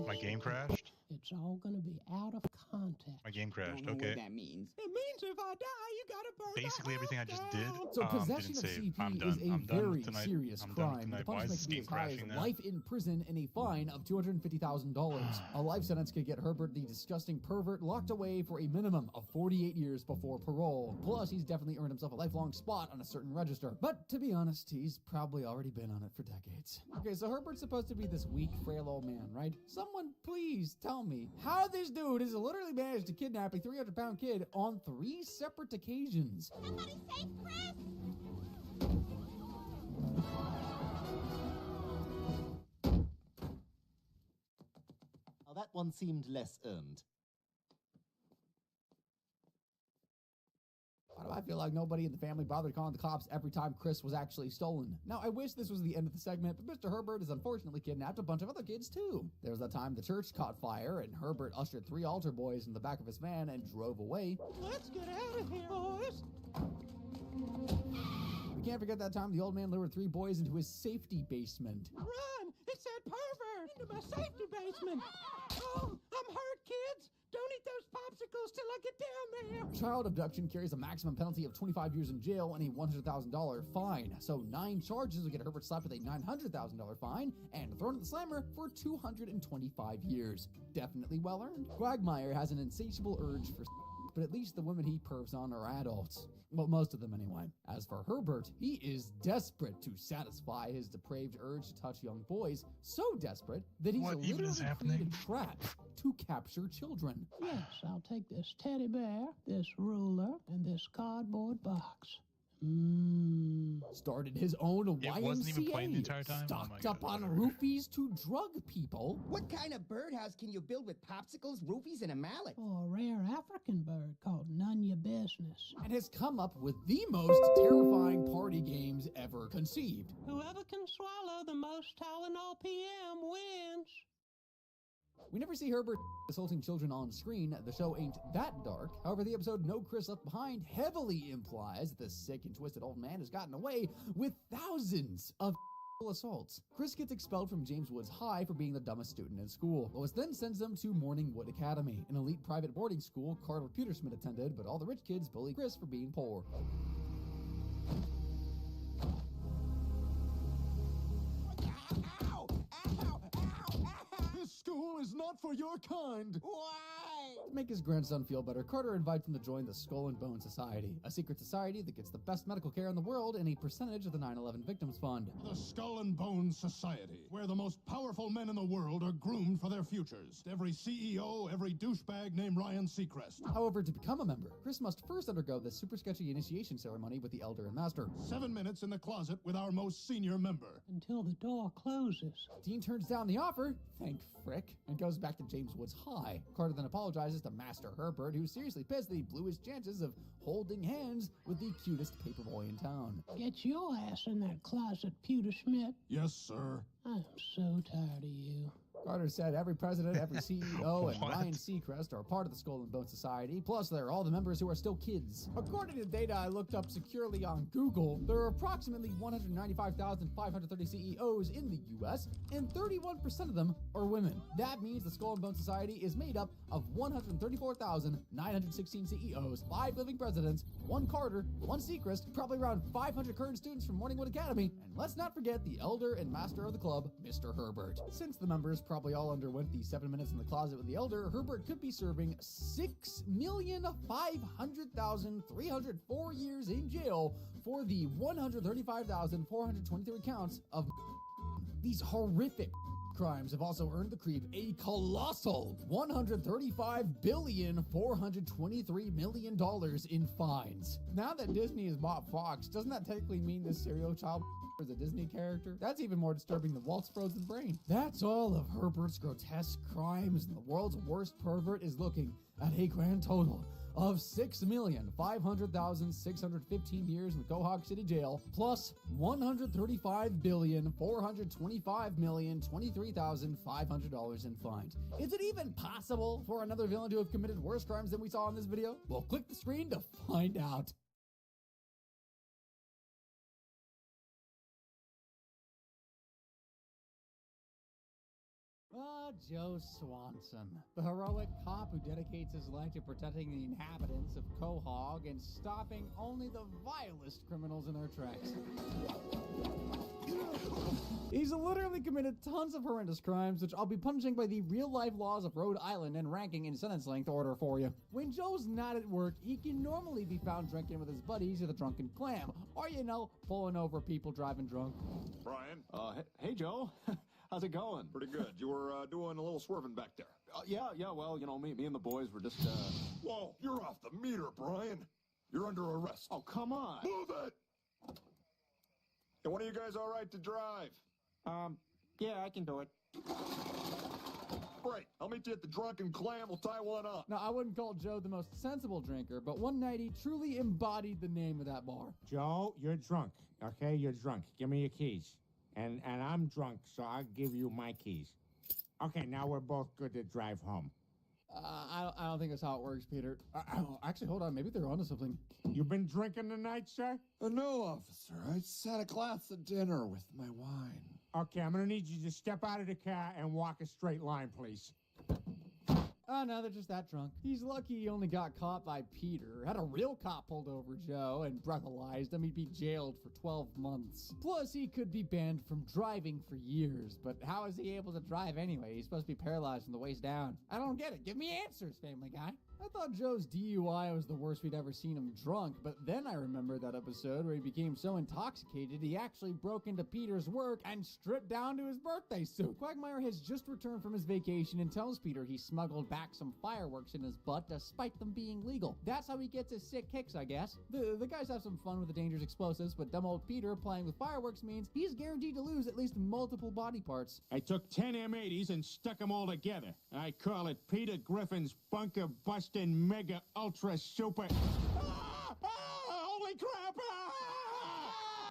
My game crashed? It's all gonna be out of context. My game crashed, Don't know okay. what that means. It means if I die, you gotta burn Basically everything I just did So possession didn't of save. CP I'm is done. a I'm done very tonight. serious I'm done crime. The tonight. Why punishment is this can be game as high as crashing now? life in prison and a fine of $250,000. A life sentence could get Herbert, the disgusting pervert, locked away for a minimum of 48 years before parole. Plus, he's definitely earned himself a lifelong spot on a certain register. But to be honest, he's probably already been on it for decades. Okay, so Herbert's supposed to be this weak, frail old man, right? Someone please tell me how this dude has literally managed to kidnap a 300-pound kid on 3 separate occasions. Somebody save Chris! Now that one seemed less earned. Why do I feel like nobody in the family bothered calling the cops every time Chris was actually stolen? Now, I wish this was the end of the segment, but Mr. Herbert has unfortunately kidnapped a bunch of other kids, too. There was that time the church caught fire, and Herbert ushered 3 altar boys in the back of his van and drove away. Let's get out of here, boys. We can't forget that time the old man lured 3 boys into his safety basement. Run! It's that pervert! Into my safety basement! Oh, I'm hurt, kids! Don't eat those popsicles till I get down there! Child abduction carries a maximum penalty of 25 years in jail and a $100,000 fine. So 9 charges will get Herbert slapped with a $900,000 fine and thrown at the slammer for 225 years. Definitely well earned. Quagmire has an insatiable urge for but at least the women he pervs on are adults. Well, most of them anyway. As for Herbert, he is desperate to satisfy his depraved urge to touch young boys, so desperate that he's literally created traps to capture children. Yes, I'll take this teddy bear, this ruler, and this cardboard box. Started his own YMCA. Wasn't even playing the entire time? Stocked up on roofies to drug people. What kind of birdhouse can you build with popsicles, roofies, and a mallet? Or a rare African bird called None Your Business. And has come up with the most terrifying party games ever conceived. Whoever can swallow the most Tylenol PM wins. We never see Herbert assaulting children on screen. The show ain't that dark. However, the episode No Chris Left Behind heavily implies that the sick and twisted old man has gotten away with thousands of assaults. Chris gets expelled from James Woods High for being the dumbest student in school. Lois then sends them to Morning Wood Academy, an elite private boarding school Carter Petersmith attended, but all the rich kids bully Chris for being poor. This school is not for your kind. Why? To make his grandson feel better, Carter invites him to join the Skull and Bone Society, a secret society that gets the best medical care in the world and a percentage of the 9/11 Victims Fund. The Skull and Bones Society, where the most powerful men in the world are groomed for their futures. Every CEO, every douchebag named Ryan Seacrest. However, to become a member, Chris must first undergo the super sketchy initiation ceremony with the Elder and Master. 7 minutes in the closet with our most senior member. Until the door closes. Dean turns down the offer, thank frick, and goes back to James Woods High. Carter then apologizes closest to Master Herbert, who's seriously pissed that he blew his chances of holding hands with the cutest paperboy in town. Get your ass in that closet, Pewter Schmidt. Yes, sir. I'm so tired of you. Carter said every president, every CEO, and Ryan Seacrest are part of the Skull and Bone Society, plus they're all the members who are still kids. According to data I looked up securely on Google, there are approximately 195,530 CEOs in the US, and 31% of them are women. That means the Skull and Bone Society is made up of 134,916 CEOs, 5 living presidents, 1 Carter, 1 Seacrest, probably around 500 current students from Morningwood Academy, and let's not forget the elder and master of the club, Mr. Herbert. Since the members probably all underwent the 7 minutes in the closet with the elder, Herbert could be serving 6,500,304 years in jail for the 135,423 counts of these horrific crimes have also earned the creep a colossal $135,423,000,000 in fines. Now that Disney has bought Fox, doesn't that technically mean this serial child is a Disney character? That's even more disturbing than Walt's frozen brain. That's all of Herbert's grotesque crimes, and the world's worst pervert is looking at a grand total of 6,500,615 years in the Quahog City Jail, plus $135,425,023,500 in fines. Is it even possible for another villain to have committed worse crimes than we saw in this video? Well, click the screen to find out. Joe Swanson, the heroic cop who dedicates his life to protecting the inhabitants of Quahog and stopping only the vilest criminals in their tracks. He's literally committed tons of horrendous crimes, which I'll be punishing by the real-life laws of Rhode Island and ranking in sentence length order for you. When Joe's not at work, he can normally be found drinking with his buddies at the Drunken Clam, or, pulling over people driving drunk. Brian? Hey, Joe. How's it going? Pretty good. You were doing a little swerving back there. Yeah, well, me and the boys were just, Whoa, you're off the meter, Brian. You're under arrest. Oh, come on. Move it! Hey, one of you guys all right to drive? Yeah, I can do it. Great. I'll meet you at the Drunken Clam. We'll tie one up. Now, I wouldn't call Joe the most sensible drinker, but one night he truly embodied the name of that bar. Joe, you're drunk. Okay, you're drunk. Give me your keys. And I'm drunk, so I'll give you my keys. Okay, now we're both good to drive home. I don't think that's how it works, Peter. Actually, hold on. Maybe they're onto something. You been drinking tonight, sir? No, officer. I just had a glass of dinner with my wine. Okay, I'm gonna need you to step out of the car and walk a straight line, please. Oh, no, they're just that drunk. He's lucky he only got caught by Peter. Had a real cop pulled over Joe and breathalyzed him, he'd be jailed for 12 months. Plus, he could be banned from driving for years. But how is he able to drive anyway? He's supposed to be paralyzed from the waist down. I don't get it. Give me answers, Family Guy. I thought Joe's DUI was the worst we'd ever seen him drunk, but then I remembered that episode where he became so intoxicated he actually broke into Peter's work and stripped down to his birthday suit. Quagmire has just returned from his vacation and tells Peter he smuggled back some fireworks in his butt despite them being legal. That's how he gets his sick kicks, I guess. The guys have some fun with the dangerous explosives, but dumb old Peter playing with fireworks means he's guaranteed to lose at least multiple body parts. I took 10 M80s and stuck them all together. I call it Peter Griffin's bunker busting mega ultra super. Holy crap!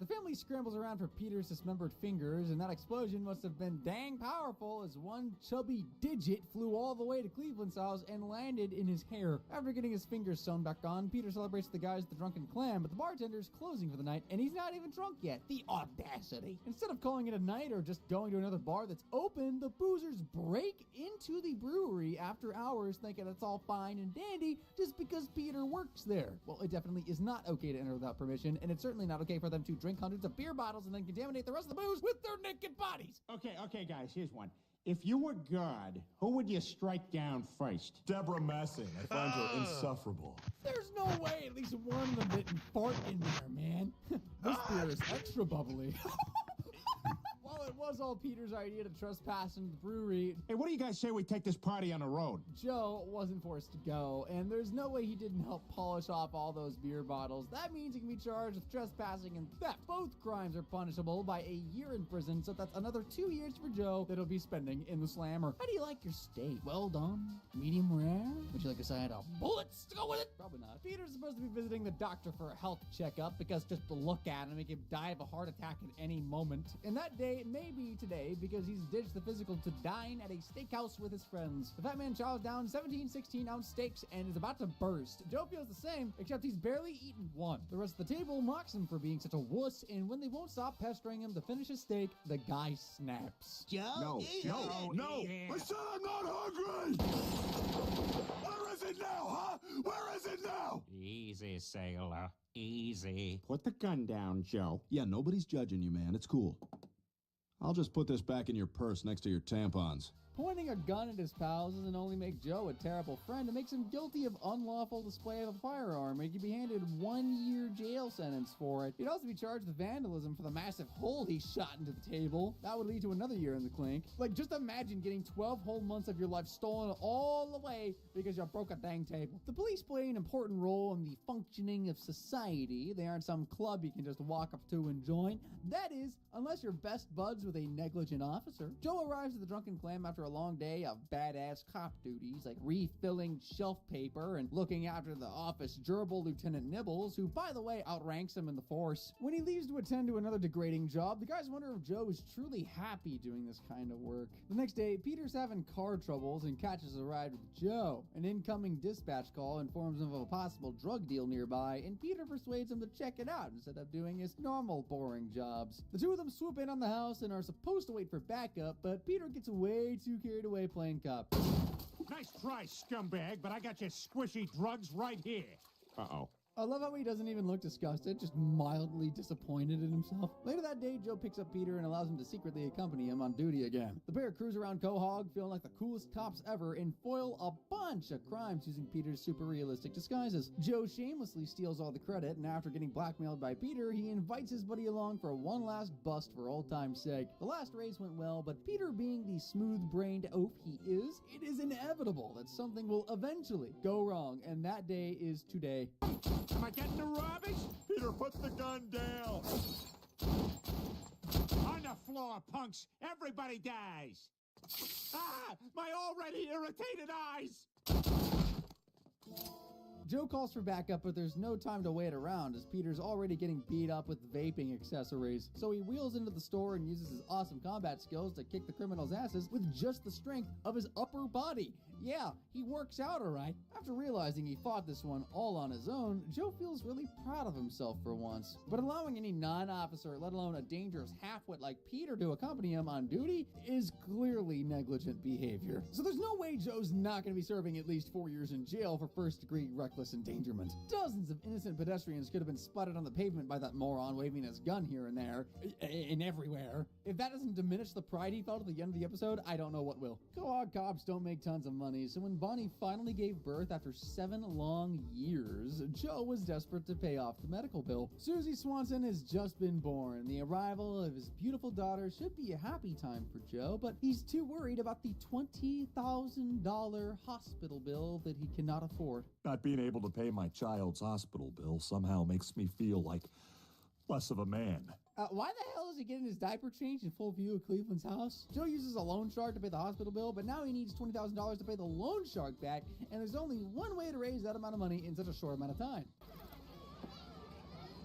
The family scrambles around for Peter's dismembered fingers, and that explosion must have been dang powerful as one chubby digit flew all the way to Cleveland's house and landed in his hair. After getting his fingers sewn back on, Peter celebrates the guys at the Drunken Clam, but the bartender's closing for the night, and he's not even drunk yet. The audacity. Instead of calling it a night or just going to another bar that's open, the boozers break into the brewery after hours thinking it's all fine and dandy just because Peter works there. Well, it definitely is not okay to enter without permission, and it's certainly not okay for them to drink hundreds of beer bottles and then contaminate the rest of the booze with their naked bodies. Okay, guys, here's one. If you were God, who would you strike down first? Deborah Messing. I find her insufferable. There's no way at least one of them didn't fart in there, man. This beer is extra bubbly. While it was all Peter's idea to trespass into the brewery, Hey, what do you guys say we take this party on the road? Joe wasn't forced to go, and there's no way he didn't help polish off all those beer bottles. That means he can be charged with trespassing and theft. Both crimes are punishable by a year in prison, so that's another 2 years for Joe that he'll be spending in the slammer. How do you like your steak? Well done? Medium rare? Would you like a side of bullets to go with it? Probably not. Peter's supposed to be visiting the doctor for a health checkup because just to look at him, he could die of a heart attack at any moment. And that day may be today because he's ditched the physical to dine at a steakhouse with his friends. The fat man chows down 17 16-ounce steaks and is about to burst. Joe feels the same, except he's barely eaten one. The rest of the table mocks him for being such a wuss, and when they won't stop pestering him to finish his steak, the guy snaps. Joe? No! I said I'm not hungry! Where is it now, huh? Where is it now? Easy, sailor. Easy. Put the gun down, Joe. Yeah, nobody's judging you, man. It's cool. I'll just put this back in your purse next to your tampons. Pointing a gun at his pals doesn't only make Joe a terrible friend, it makes him guilty of unlawful display of a firearm. He could be handed 1 year jail sentence for it. He'd also be charged with vandalism for the massive hole he shot into the table. That would lead to another year in the clink. Like, just imagine getting 12 whole months of your life stolen all the way because you broke a dang table. The police play an important role in the functioning of society. They aren't some club you can just walk up to and join. That is, unless you're best buds with a negligent officer. Joe arrives at the Drunken Clam after a long day of badass cop duties like refilling shelf paper and looking after the office gerbil Lieutenant Nibbles, who by the way outranks him in the force. When he leaves to attend to another degrading job, the guys wonder if Joe is truly happy doing this kind of work. The next day, Peter's having car troubles and catches a ride with Joe. An incoming dispatch call informs him of a possible drug deal nearby, and Peter persuades him to check it out instead of doing his normal boring jobs. The two of them swoop in on the house and are supposed to wait for backup, but Peter gets way too carried away playing cop. Nice try, scumbag, but I got your squishy drugs right here. Uh-oh. I love how he doesn't even look disgusted, just mildly disappointed in himself. Later that day, Joe picks up Peter and allows him to secretly accompany him on duty again. The pair cruise around Quahog, feeling like the coolest cops ever, and foil a bunch of crimes using Peter's super realistic disguises. Joe shamelessly steals all the credit, and after getting blackmailed by Peter, he invites his buddy along for one last bust for old time's sake. The last race went well, but Peter, being the smooth-brained oaf he is, it is inevitable that something will eventually go wrong, and that day is today. Am I getting the rubbish? Peter, put the gun down! On the floor, punks! Everybody dies! Ah! My already irritated eyes! Joe calls for backup, but there's no time to wait around as Peter's already getting beat up with vaping accessories. So he wheels into the store and uses his awesome combat skills to kick the criminals' asses with just the strength of his upper body. Yeah, he works out all right. After realizing he fought this one all on his own, Joe feels really proud of himself for once. But allowing any non-officer, let alone a dangerous half-wit like Peter to accompany him on duty is clearly negligent behavior. So there's no way Joe's not going to be serving at least 4 years in jail for first-degree reckless endangerment. Dozens of innocent pedestrians could have been spotted on the pavement by that moron waving his gun here and there, and everywhere. If that doesn't diminish the pride he felt at the end of the episode, I don't know what will. Quahog cops don't make tons of money, so when Bonnie finally gave birth after 7 long years, Joe was desperate to pay off the medical bill. Susie Swanson has just been born. The arrival of his beautiful daughter should be a happy time for Joe, but he's too worried about the $20,000 hospital bill that he cannot afford. Not being able to pay my child's hospital bill somehow makes me feel like less of a man. Why the hell is he getting his diaper changed in full view of Cleveland's house? Joe uses a loan shark to pay the hospital bill, but now he needs $20,000 to pay the loan shark back, and there's only one way to raise that amount of money in such a short amount of time.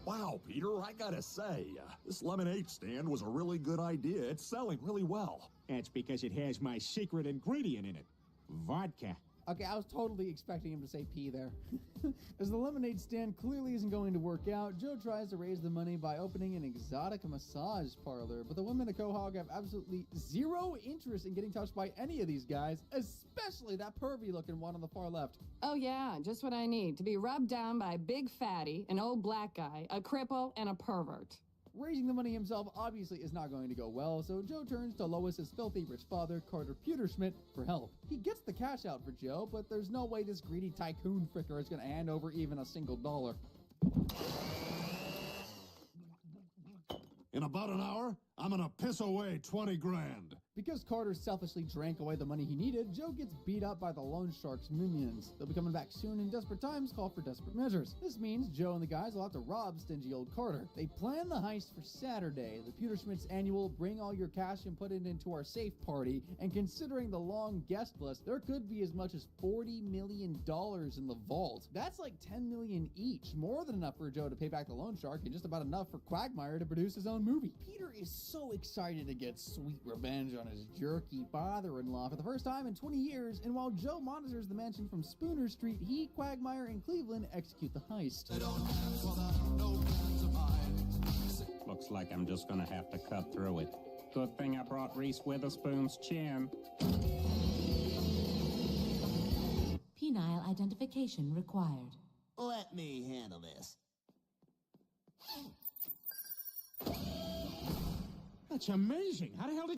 Wow, Peter, I gotta say, this lemonade stand was a really good idea. It's selling really well. That's because it has my secret ingredient in it. Vodka. Okay, I was totally expecting him to say pee there. As the lemonade stand clearly isn't going to work out, Joe tries to raise the money by opening an exotic massage parlor, but the women at Quahog have absolutely zero interest in getting touched by any of these guys, especially that pervy-looking one on the far left. Oh yeah, just what I need, to be rubbed down by a big fatty, an old black guy, a cripple, and a pervert. Raising the money himself obviously is not going to go well, so Joe turns to Lois's filthy rich father, Carter Pewterschmidt, for help. He gets the cash out for Joe, but there's no way this greedy tycoon fricker is going to hand over even a single dollar. In about an hour, I'm gonna piss away 20 grand. Because Carter selfishly drank away the money he needed, Joe gets beat up by the loan shark's minions. They'll be coming back soon, and desperate times call for desperate measures. This means Joe and the guys will have to rob stingy old Carter. They plan the heist for Saturday, the Pewterschmidt's annual bring all your cash and put it into our safe party, and considering the long guest list, there could be as much as $40 million in the vault. That's like $10 million each, more than enough for Joe to pay back the loan shark, and just about enough for Quagmire to produce his own movie. Peter is so excited to get sweet revenge on his jerky father-in-law for the first time in 20 years, and while Joe monitors the mansion from Spooner Street, he, Quagmire, and Cleveland execute the heist. Looks like I'm just gonna have to cut through it. Good thing I brought Reese Witherspoon's chin. Penile identification required. Let me handle this. That's amazing. How the hell did